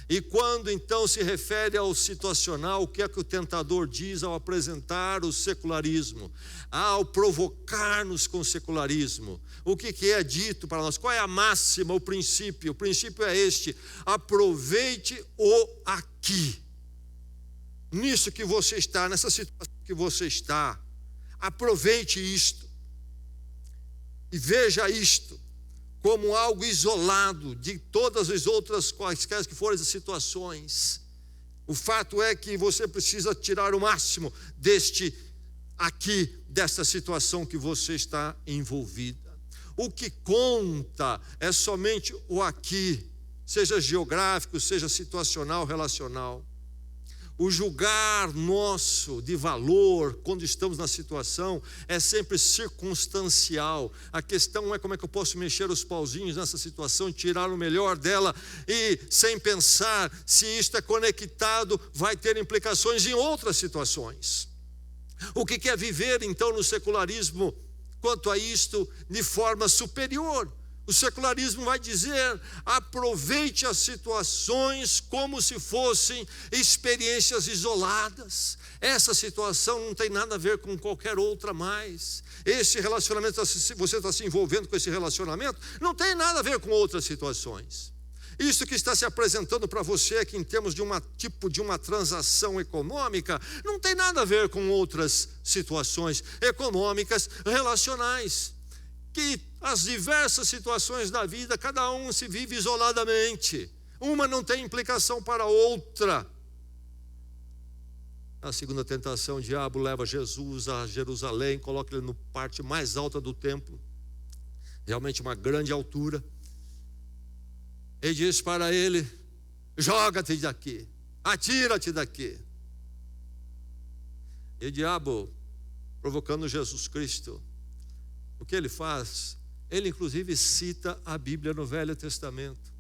[SPEAKER 1] E quando então se refere ao situacional, o que é que o tentador diz ao apresentar o secularismo, ao provocar-nos com o secularismo? O que é dito para nós? Qual é a máxima, o princípio? O princípio é este: aproveite o aqui. Nisso que você está, nessa situação que você está, aproveite isto. E veja isto como algo isolado de todas as outras quaisquer que forem as situações. O fato é que você precisa tirar o máximo desta situação que você está envolvida. O que conta é somente o aqui, seja geográfico, seja situacional, relacional. O julgar nosso de valor quando estamos na situação é sempre circunstancial. A questão é como é que eu posso mexer os pauzinhos nessa situação e tirar o melhor dela, e sem pensar se isto é conectado, vai ter implicações em outras situações. O que é viver então no secularismo quanto a isto de forma superior? O secularismo vai dizer: aproveite as situações como se fossem experiências isoladas. Essa situação não tem nada a ver com qualquer outra mais. Esse relacionamento, você está se envolvendo com esse relacionamento, não tem nada a ver com outras situações. Isso que está se apresentando para você aqui em termos de uma transação econômica, não tem nada a ver com outras situações econômicas relacionais. Que as diversas situações da vida, cada um se vive isoladamente. Uma não tem implicação para a outra. Na segunda tentação, o diabo leva Jesus a Jerusalém, coloca ele na parte mais alta do templo, realmente uma grande altura. E diz para ele: joga-te daqui, atira-te daqui. E o diabo, provocando Jesus Cristo, o que ele faz? Ele inclusive cita a Bíblia no Velho Testamento.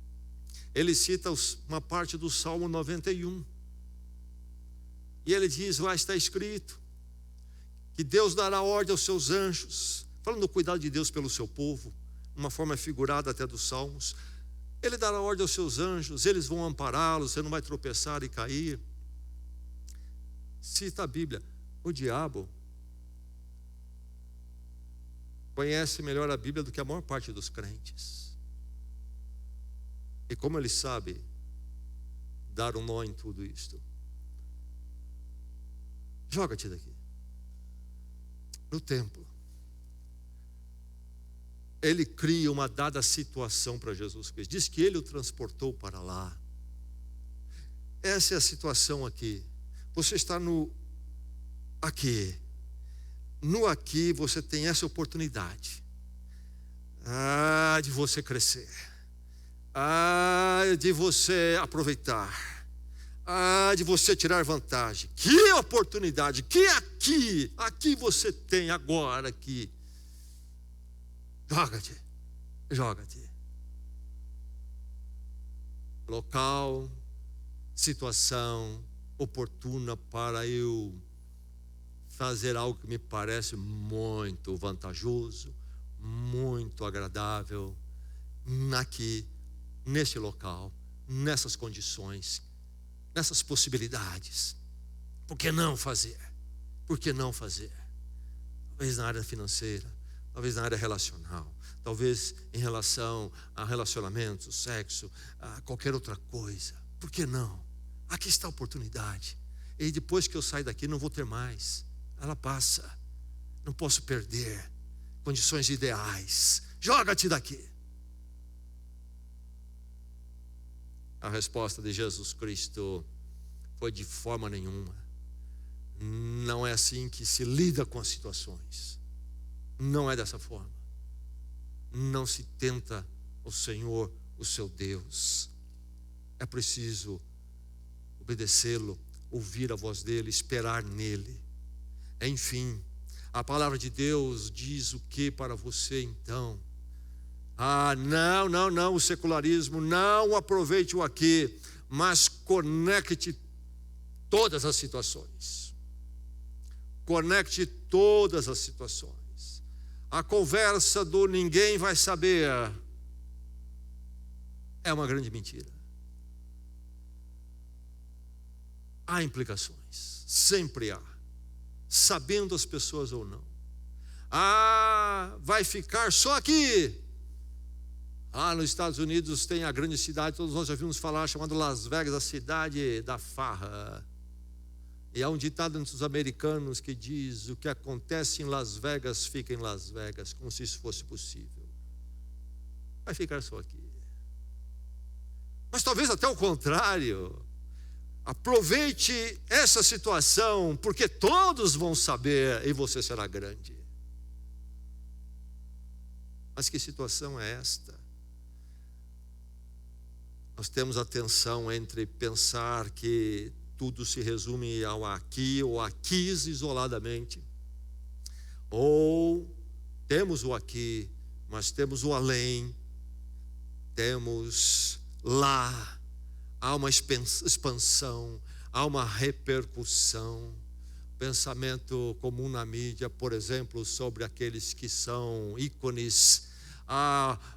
[SPEAKER 1] Ele cita uma parte do Salmo 91. E ele diz: lá está escrito que Deus dará ordem aos seus anjos, falando do cuidado de Deus pelo seu povo, uma forma figurada até dos Salmos. Ele dará ordem aos seus anjos, eles vão ampará-los, você não vai tropeçar e cair. Cita a Bíblia. O diabo conhece melhor a Bíblia do que a maior parte dos crentes. E como ele sabe dar um nó em tudo isto? Joga-te daqui. No templo, ele cria uma dada situação para Jesus Cristo. Diz que ele o transportou para lá. Essa é a situação aqui. Você está no aqui. No aqui você tem essa oportunidade de você crescer, de você aproveitar, de você tirar vantagem. Que oportunidade, que aqui você tem agora aqui. Joga-te. Local, situação oportuna para eu fazer algo que me parece muito vantajoso, muito agradável, aqui, nesse local, nessas condições, nessas possibilidades. Por que não fazer? Por que não fazer? Talvez na área financeira, talvez na área relacional, talvez em relação a relacionamento, sexo, a qualquer outra coisa. Por que não? Aqui está a oportunidade. E depois que eu sair daqui não vou ter mais. Ela passa. Não posso perder condições ideais. Joga-te daqui. A resposta de Jesus Cristo foi: de forma nenhuma. Não é assim que se lida com as situações. Não é dessa forma. Não se tenta o Senhor, o seu Deus. É preciso obedecê-lo, ouvir a voz dele, esperar nele. Enfim, a palavra de Deus diz o que para você então? Não, o secularismo, não aproveite o aqui, mas conecte todas as situações. Conecte todas as situações. A conversa do ninguém vai saber é uma grande mentira. Há implicações, sempre há, sabendo as pessoas ou não. Vai ficar só aqui. Nos Estados Unidos tem a grande cidade, todos nós já ouvimos falar, chamada Las Vegas, a cidade da farra. E há um ditado entre os americanos que diz: o que acontece em Las Vegas fica em Las Vegas, como se isso fosse possível. Vai ficar só aqui. Mas talvez até o contrário. Aproveite essa situação, porque todos vão saber e você será grande. Mas que situação é esta? Nós temos a tensão entre pensar que tudo se resume ao aqui ou aqui isoladamente, ou temos o aqui, mas temos o além, temos lá, há uma expansão, há uma repercussão. Pensamento comum na mídia, por exemplo, sobre aqueles que são ícones.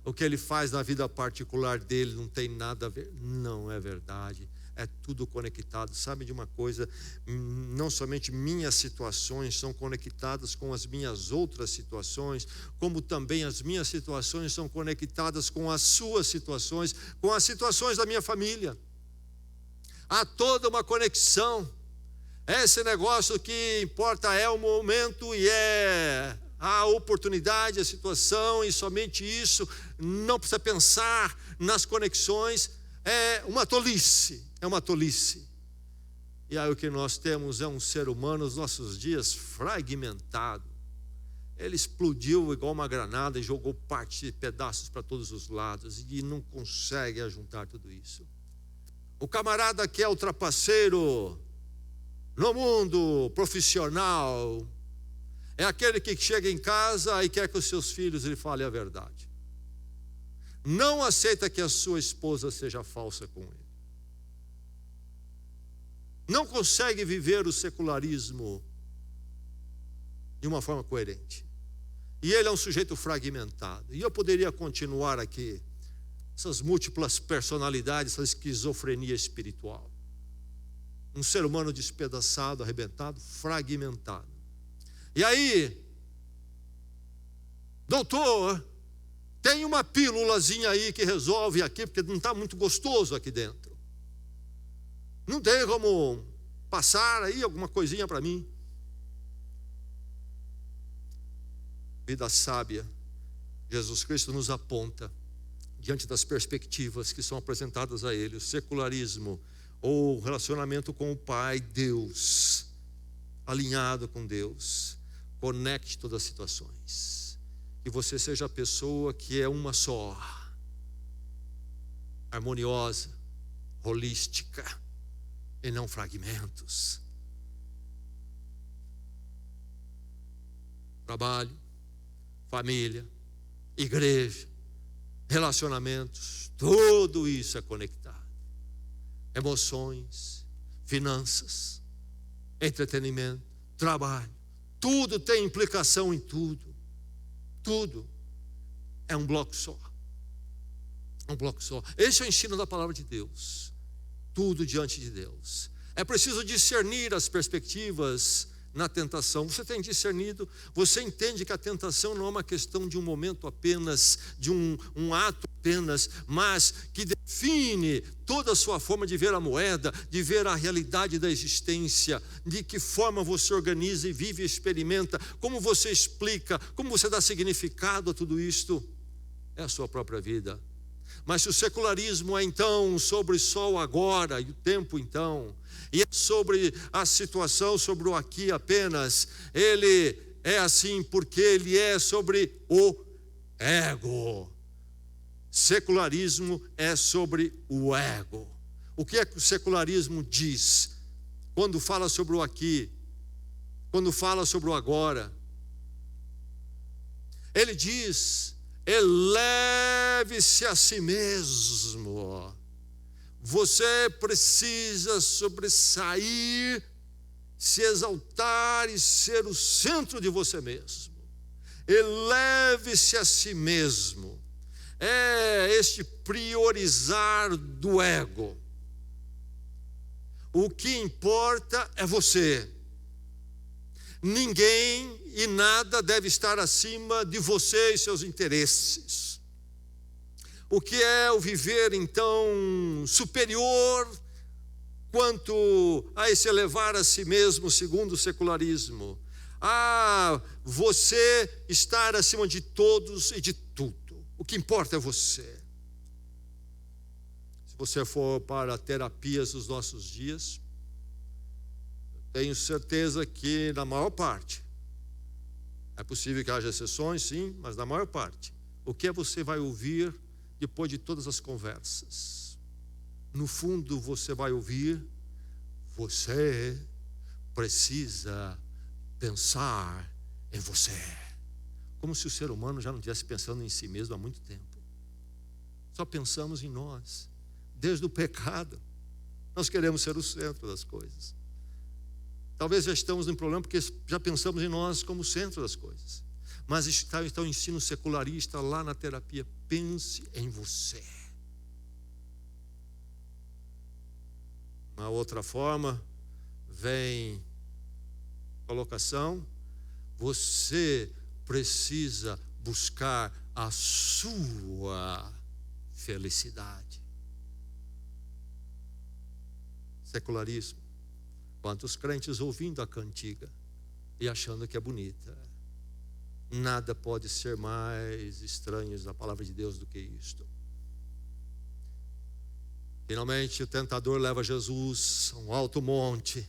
[SPEAKER 1] O que ele faz na vida particular dele não tem nada a ver. Não é verdade. É tudo conectado. Sabe de uma coisa? Não somente minhas situações são conectadas com as minhas outras situações, como também as minhas situações são conectadas com as suas situações, com as situações da minha família. Há toda uma conexão. Esse negócio que importa é o momento e é a oportunidade, a situação, e somente isso. Não precisa pensar nas conexões. É uma tolice. E aí o que nós temos é um ser humano, nos nossos dias, fragmentado. Ele explodiu igual uma granada e jogou partes, pedaços para todos os lados, e não consegue ajuntar tudo isso. O camarada que é o trapaceiro no mundo profissional é aquele que chega em casa e quer que os seus filhos lhe falem a verdade. Não aceita que a sua esposa seja falsa com ele. Não consegue viver o secularismo de uma forma coerente. E ele é um sujeito fragmentado. E eu poderia continuar aqui essas múltiplas personalidades, essa esquizofrenia espiritual. Um ser humano despedaçado, arrebentado, fragmentado. E aí, doutor, tem uma pílulazinha aí que resolve aqui, porque não está muito gostoso aqui dentro. Não tem como passar aí alguma coisinha para mim? Vida sábia, Jesus Cristo nos aponta, diante das perspectivas que são apresentadas a Ele, o secularismo, ou relacionamento com o Pai, Deus, alinhado com Deus, conecte todas as situações, que você seja a pessoa que é uma só, harmoniosa, holística, e não fragmentos. Trabalho, família, igreja, relacionamentos, tudo isso é conectado. Emoções, finanças, entretenimento, trabalho, tudo tem implicação em tudo. Tudo é um bloco só. Um bloco só. Esse é o ensino da palavra de Deus. Tudo diante de Deus. É preciso discernir as perspectivas na tentação. Você tem discernido? Você entende que a tentação não é uma questão de um momento apenas, de um ato apenas, mas que define toda a sua forma de ver a moeda, de ver a realidade da existência, de que forma você organiza e vive e experimenta, como você explica, como você dá significado a tudo isto. É a sua própria vida. Mas se o secularismo é então sobre só o agora e o tempo então, e é sobre a situação, sobre o aqui apenas, ele é assim porque ele é sobre o ego. Secularismo é sobre o ego. O que é que o secularismo diz? Quando fala sobre o aqui, quando fala sobre o agora, ele diz: eleve-se a si mesmo. Você precisa sobressair, se exaltar e ser o centro de você mesmo. Eleve-se a si mesmo. É este priorizar do ego. O que importa é você. Ninguém e nada deve estar acima de você e seus interesses. O que é o viver, então, superior quanto a esse elevar a si mesmo, segundo o secularismo? A você estar acima de todos e de tudo. O que importa é você. Se você for para terapias dos nossos dias, tenho certeza que na maior parte, é possível que haja exceções, sim, mas na maior parte, o que você vai ouvir depois de todas as conversas? No fundo, você vai ouvir: você precisa pensar em você. Como se o ser humano já não estivesse pensando em si mesmo há muito tempo. Só pensamos em nós. Desde o pecado, nós queremos ser o centro das coisas. Talvez já estamos em problema porque já pensamos em nós como o centro das coisas. Mas está o ensino secularista lá na terapia: pense em você. Uma outra forma, vem colocação: você precisa buscar a sua felicidade. Secularismo. Quantos crentes ouvindo a cantiga e achando que é bonita. Nada pode ser mais estranho da palavra de Deus do que isto. Finalmente o tentador leva Jesus a um alto monte.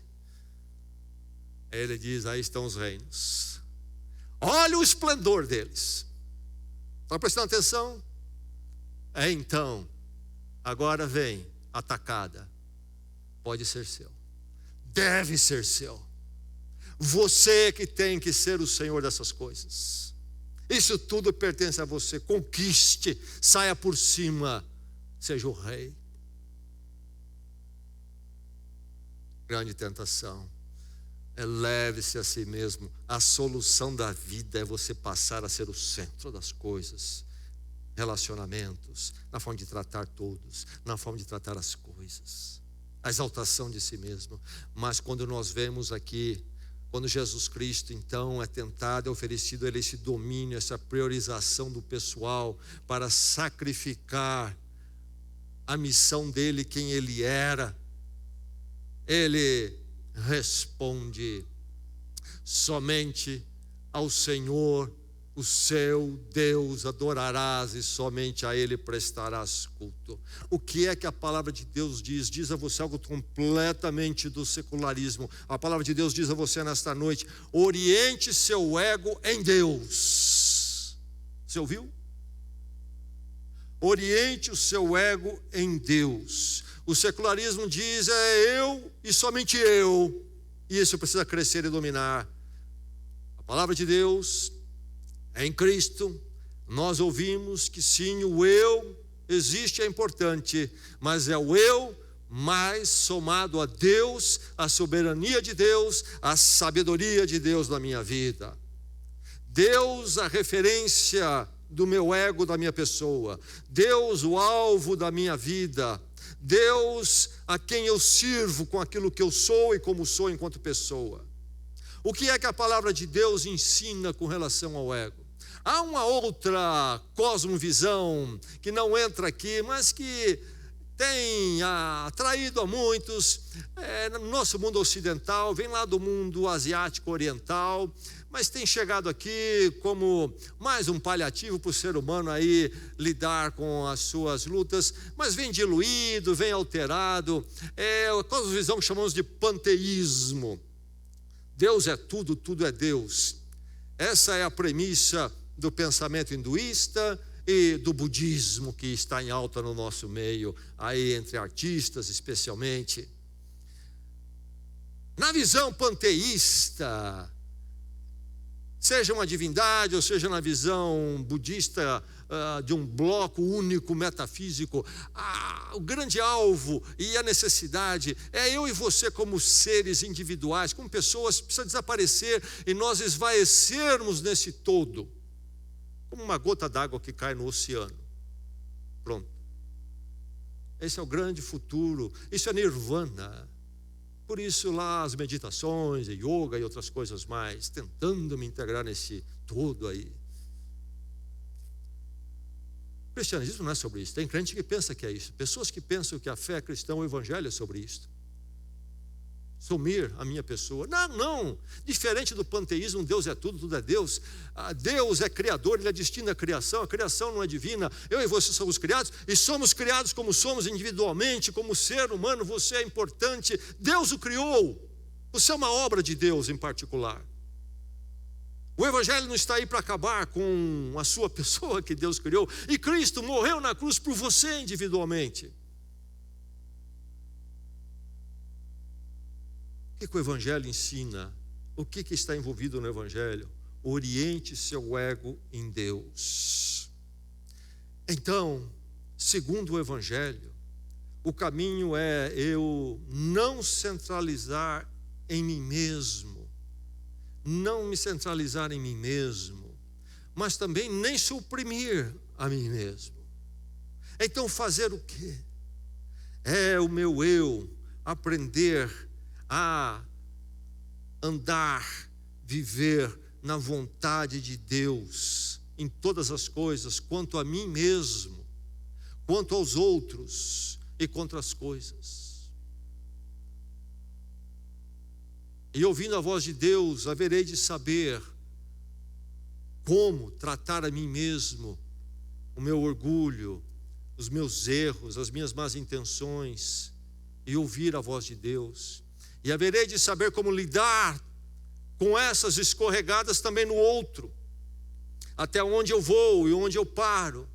[SPEAKER 1] Ele diz: aí estão os reinos. Olha o esplendor deles. Está prestando atenção? Então, agora vem a tacada. Pode ser seu. Deve ser seu. Você que tem que ser o Senhor dessas coisas. Isso tudo pertence a você. Conquiste, saia por cima, seja o rei. Grande tentação. Eleve-se a si mesmo. A solução da vida é você passar a ser o centro das coisas. Relacionamentos, na forma de tratar todos, na forma de tratar as coisas. A exaltação de si mesmo. Mas quando nós vemos aqui, quando Jesus Cristo então é tentado, é oferecido a ele esse domínio, essa priorização do pessoal para sacrificar a missão dele, quem ele era, ele responde: somente ao Senhor, o seu Deus, adorarás e somente a Ele prestarás culto. O que é que a palavra de Deus diz? Diz a você algo completamente do secularismo. A palavra de Deus diz a você nesta noite: oriente seu ego em Deus. Você ouviu? Oriente o seu ego em Deus. O secularismo diz: é eu e somente eu. E isso precisa crescer e dominar. A palavra de Deus, em Cristo, nós ouvimos que sim, o eu existe, é importante, mas é o eu mais somado a Deus, a soberania de Deus, a sabedoria de Deus na minha vida. Deus, a referência do meu ego, da minha pessoa. Deus, o alvo da minha vida. Deus, a quem eu sirvo com aquilo que eu sou e como sou enquanto pessoa. O que é que a palavra de Deus ensina com relação ao ego? Há uma outra cosmovisão que não entra aqui, mas que tem atraído a muitos, no nosso mundo ocidental, vem lá do mundo asiático oriental, mas tem chegado aqui como mais um paliativo para o ser humano aí lidar com as suas lutas, mas vem diluído, vem alterado. A cosmovisão que chamamos de panteísmo. Deus é tudo, tudo é Deus. Essa é a premissa do pensamento hinduísta e do budismo, que está em alta no nosso meio, aí entre artistas especialmente. Na visão panteísta, seja uma divindade ou seja na visão budista de um bloco único metafísico, o grande alvo e a necessidade é eu e você como seres individuais, como pessoas, precisa desaparecer e nós esvaecermos nesse todo, como uma gota d'água que cai no oceano. Pronto. Esse é o grande futuro, isso é nirvana. Por isso lá as meditações, yoga e outras coisas mais, tentando me integrar nesse todo aí. O cristianismo não é sobre isso. Tem crente que pensa que é isso. Pessoas que pensam que a fé cristã, o evangelho é sobre isso. Sumir a minha pessoa. Não. Diferente do panteísmo, Deus é tudo, tudo é Deus. Deus é criador, Ele é destino à criação. A criação não é divina. Eu e você somos criados e somos criados como somos individualmente, como ser humano. Você é importante. Deus o criou. Você é uma obra de Deus em particular. O Evangelho não está aí para acabar com a sua pessoa que Deus criou. E Cristo morreu na cruz por você individualmente. O que o Evangelho ensina? O que está envolvido no Evangelho? Oriente seu ego em Deus. Então, segundo o Evangelho, o caminho é eu não centralizar em mim mesmo, não me centralizar em mim mesmo, mas também nem suprimir a mim mesmo. Então fazer o quê? É o meu eu aprender a andar, viver na vontade de Deus em todas as coisas, quanto a mim mesmo, quanto aos outros e contra as coisas. E ouvindo a voz de Deus, haverei de saber como tratar a mim mesmo, o meu orgulho, os meus erros, as minhas más intenções, e ouvir a voz de Deus. E haverei de saber como lidar com essas escorregadas também no outro, até onde eu vou e onde eu paro.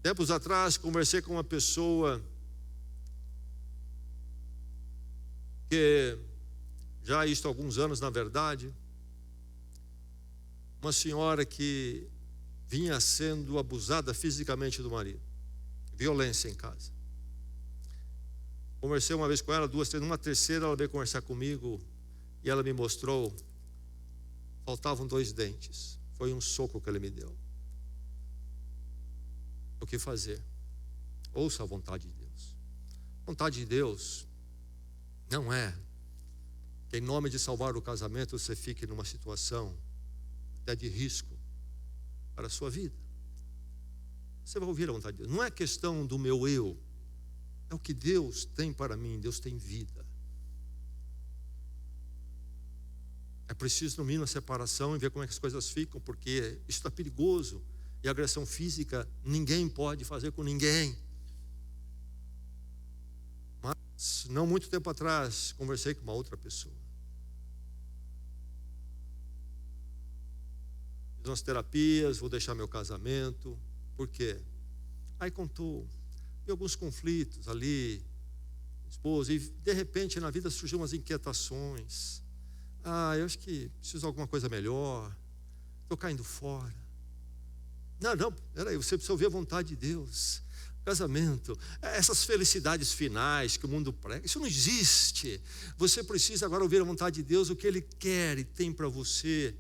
[SPEAKER 1] Tempos atrás, conversei com uma pessoa que, já isto há alguns anos na verdade, uma senhora que vinha sendo abusada fisicamente do marido, violência em casa. Conversei uma vez com ela, duas, três, numa terceira ela veio conversar comigo e ela me mostrou, faltavam 2 dentes, foi um soco que ele me deu. O que fazer? Ouça a vontade de Deus. A vontade de Deus não é que em nome de salvar o casamento você fique numa situação até de risco para a sua vida. Você vai ouvir a vontade de Deus. Não é questão do meu eu, é o que Deus tem para mim. Deus tem vida. É preciso no mínimo a separação e ver como é que as coisas ficam, porque isso está perigoso. E agressão física ninguém pode fazer com ninguém. Mas não muito tempo atrás conversei com uma outra pessoa. Fiz umas terapias, vou deixar meu casamento. Por quê? Aí contou de alguns conflitos ali, esposa, e de repente na vida surgiu umas inquietações. Eu acho que preciso de alguma coisa melhor. Estou caindo fora. Não, peraí, você precisa ouvir a vontade de Deus. Casamento, essas felicidades finais que o mundo prega, isso não existe. Você precisa agora ouvir a vontade de Deus, o que Ele quer e tem para você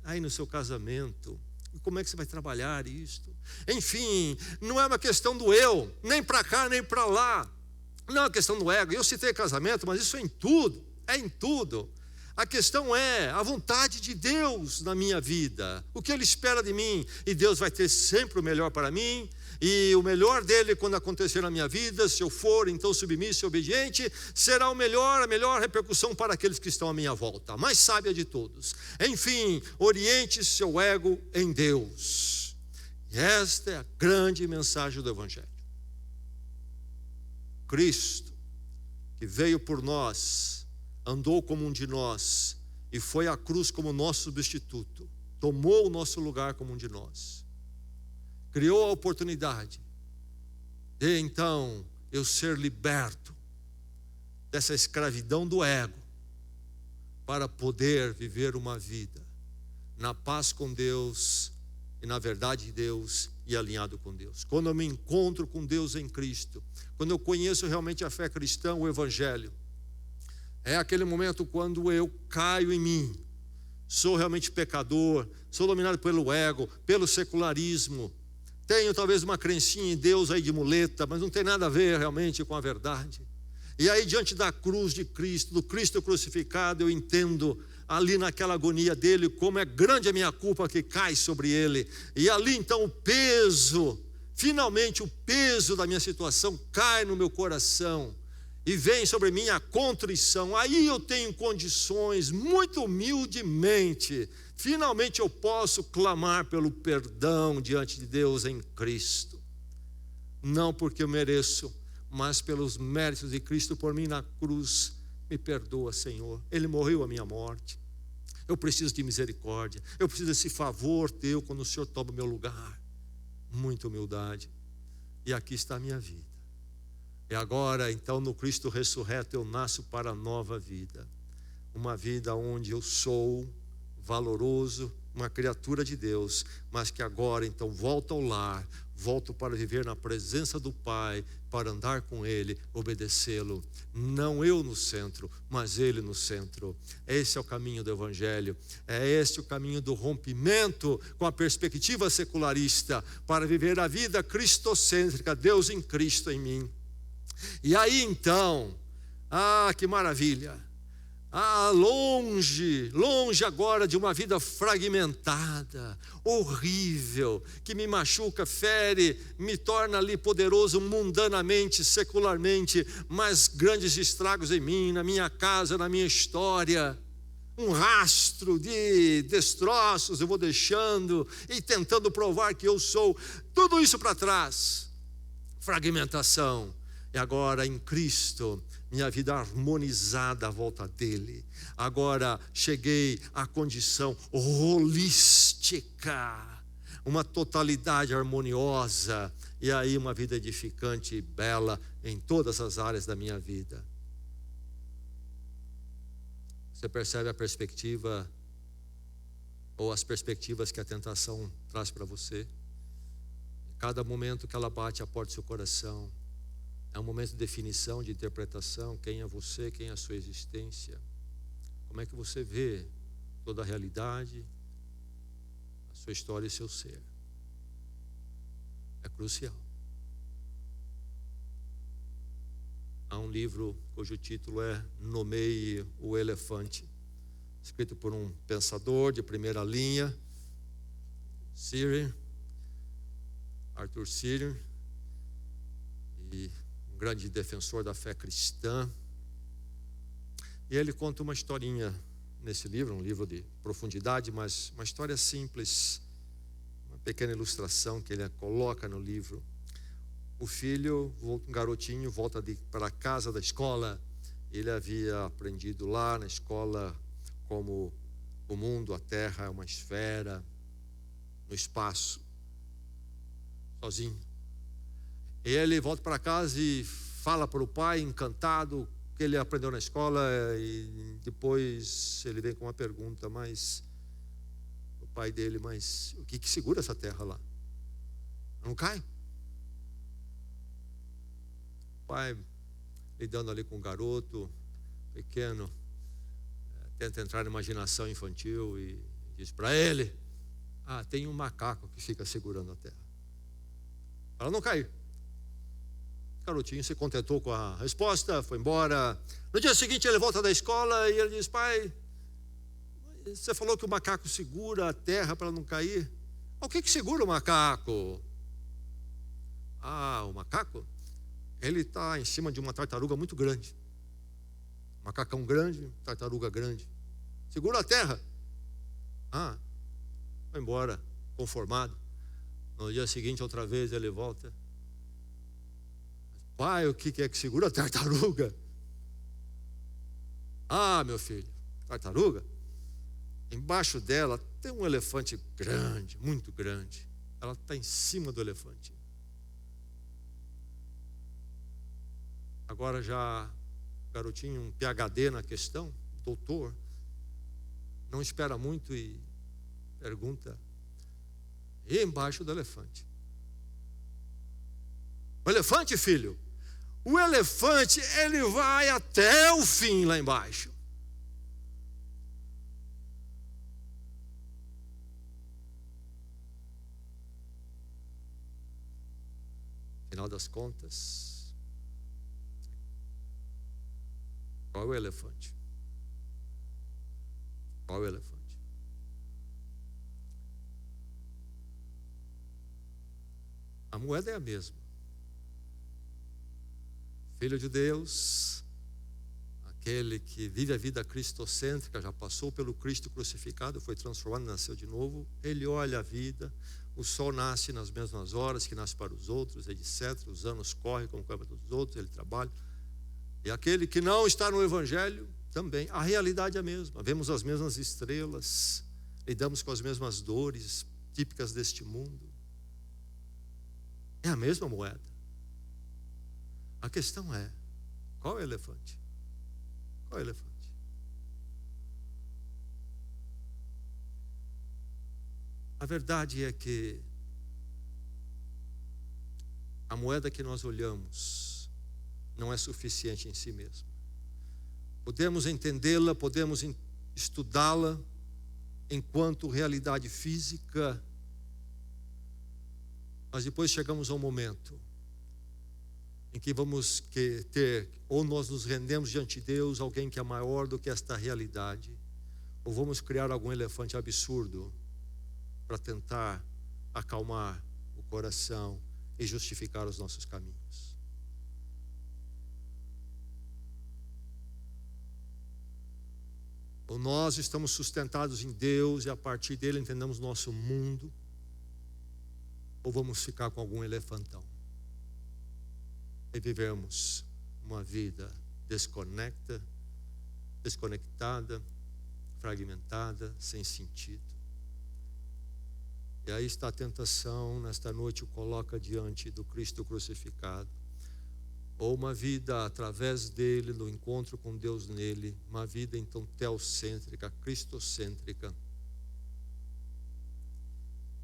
[SPEAKER 1] aí no seu casamento. E como é que você vai trabalhar isto? Enfim, não é uma questão do eu, nem para cá, nem para lá. Não é uma questão do ego. Eu citei casamento, mas isso é em tudo, é em tudo. A questão é a vontade de Deus na minha vida, o que Ele espera de mim, e Deus vai ter sempre o melhor para mim, e o melhor dele quando acontecer na minha vida, se eu for então submisso e obediente, será a melhor repercussão para aqueles que estão à minha volta, a mais sábia de todos. Enfim, oriente seu ego em Deus. E esta é a grande mensagem do Evangelho. Cristo, que veio por nós, andou como um de nós e foi à cruz como nosso substituto, tomou o nosso lugar como um de nós, criou a oportunidade de então eu ser liberto dessa escravidão do ego para poder viver uma vida na paz com Deus e na verdade de Deus e alinhado com Deus. Quando eu me encontro com Deus em Cristo, quando eu conheço realmente a fé cristã, o Evangelho, é aquele momento quando eu caio em mim, sou realmente pecador, sou dominado pelo ego, pelo secularismo, tenho talvez uma crencinha em Deus aí de muleta, mas não tem nada a ver realmente com a verdade. E aí diante da cruz de Cristo, do Cristo crucificado, eu entendo ali naquela agonia dele, como é grande a minha culpa que cai sobre ele. E ali então o peso, finalmente o peso da minha situação cai no meu coração. E vem sobre mim a contrição. Aí eu tenho condições, muito humildemente, finalmente eu posso clamar pelo perdão diante de Deus em Cristo. Não porque eu mereço, mas pelos méritos de Cristo por mim na cruz, me perdoa, Senhor. Ele morreu a minha morte. Eu preciso de misericórdia. Eu preciso desse favor teu quando o Senhor toma o meu lugar. Muita humildade. E aqui está a minha vida. E agora, então, no Cristo ressurreto, eu nasço para a nova vida. Uma vida onde eu sou valoroso, uma criatura de Deus, mas que agora, então, volto ao lar, volto para viver na presença do Pai, para andar com Ele, obedecê-lo. Não eu no centro, mas Ele no centro. Esse é o caminho do Evangelho. É este o caminho do rompimento com a perspectiva secularista, para viver a vida cristocêntrica, Deus em Cristo em mim. E aí então, que maravilha! Longe agora de uma vida fragmentada, horrível, que me machuca, fere, me torna ali poderoso mundanamente, secularmente, mas grandes estragos em mim, na minha casa, na minha história. Um rastro de destroços eu vou deixando e tentando provar que eu sou. Tudo isso para trás. Fragmentação. E agora em Cristo, minha vida harmonizada à volta dele. Agora cheguei à condição holística, uma totalidade harmoniosa, e aí uma vida edificante e bela em todas as áreas da minha vida. Você percebe a perspectiva, ou as perspectivas que a tentação traz para você? Em cada momento que ela bate a porta do seu coração, é um momento de definição, de interpretação. Quem é você, quem é a sua existência? Como é que você vê toda a realidade, a sua história e seu ser? É crucial. Há um livro cujo título é Nomeie o Elefante, escrito por um pensador de primeira linha, Arthur Searer, e grande defensor da fé cristã. E ele conta uma historinha nesse livro, um livro de profundidade, mas uma história simples, uma pequena ilustração que ele coloca no livro. O filho, um garotinho, volta para a casa da escola. Ele havia aprendido lá na escola como o mundo, a terra é uma esfera, no espaço, sozinho. Ele volta para casa e fala para o pai, encantado, que ele aprendeu na escola, e depois ele vem com uma pergunta, mas o pai dele, mas o que segura essa terra lá? Não cai? O pai, lidando ali com o garoto, pequeno, tenta entrar na imaginação infantil e diz para ele, tem um macaco que fica segurando a terra, para ela não cair. O garotinho se contentou com a resposta, foi embora. No dia seguinte ele volta da escola e ele diz, pai, você falou que o macaco segura a terra para não cair. O que segura o macaco? O macaco? Ele está em cima de uma tartaruga muito grande. Macacão grande, tartaruga grande. Segura a terra. Foi embora, conformado. No dia seguinte, outra vez, ele volta. Pai, o que é que segura a tartaruga? Meu filho, tartaruga? Embaixo dela tem um elefante grande, muito grande. Ela está em cima do elefante. Agora já, garotinho, um PhD na questão, doutor, não espera muito e pergunta, e embaixo do elefante? O elefante, filho? O elefante, ele vai até o fim lá embaixo. Afinal das contas, qual é o elefante? Qual é o elefante? A moeda é a mesma. Filho de Deus, aquele que vive a vida cristocêntrica, já passou pelo Cristo crucificado, foi transformado, nasceu de novo. Ele olha a vida, o sol nasce nas mesmas horas que nasce para os outros, etc. Os anos correm como correm para os outros, ele trabalha. E aquele que não está no Evangelho, também. A realidade é a mesma. Vemos as mesmas estrelas, lidamos com as mesmas dores típicas deste mundo. É a mesma moeda. A questão é, qual é o elefante? Qual é o elefante? A verdade é que a moeda que nós olhamos não é suficiente em si mesma. Podemos entendê-la, podemos estudá-la enquanto realidade física, mas depois chegamos a um momento em que vamos ter, ou nós nos rendemos diante de Deus, alguém que é maior do que esta realidade, ou vamos criar algum elefante absurdo para tentar acalmar o coração e justificar os nossos caminhos. Ou nós estamos sustentados em Deus e a partir dele entendemos nosso mundo, ou vamos ficar com algum elefantão e vivemos uma vida desconectada, fragmentada, sem sentido. E aí está a tentação, nesta noite o coloca diante do Cristo crucificado. Ou uma vida através dele, no encontro com Deus nele, uma vida então teocêntrica, cristocêntrica.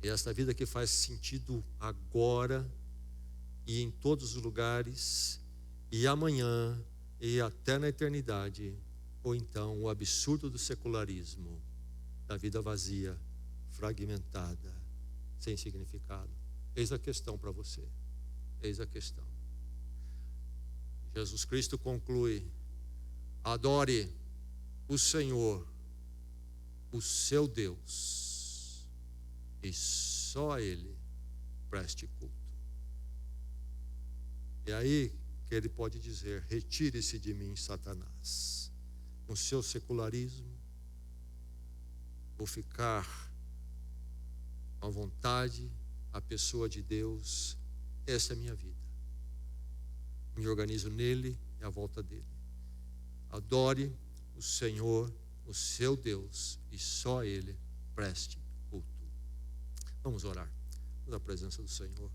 [SPEAKER 1] E esta vida que faz sentido agora e em todos os lugares, e amanhã, e até na eternidade. Ou então o absurdo do secularismo, da vida vazia, fragmentada, sem significado. Eis a questão para você. Eis a questão. Jesus Cristo conclui: adore o Senhor, o seu Deus, e só a Ele preste culto. E aí que ele pode dizer: retire-se de mim, Satanás. No seu secularismo, vou ficar à vontade, a pessoa de Deus. Essa é a minha vida. Me organizo nele e à volta dele. Adore o Senhor, o seu Deus, e só a Ele preste culto. Vamos orar na presença do Senhor.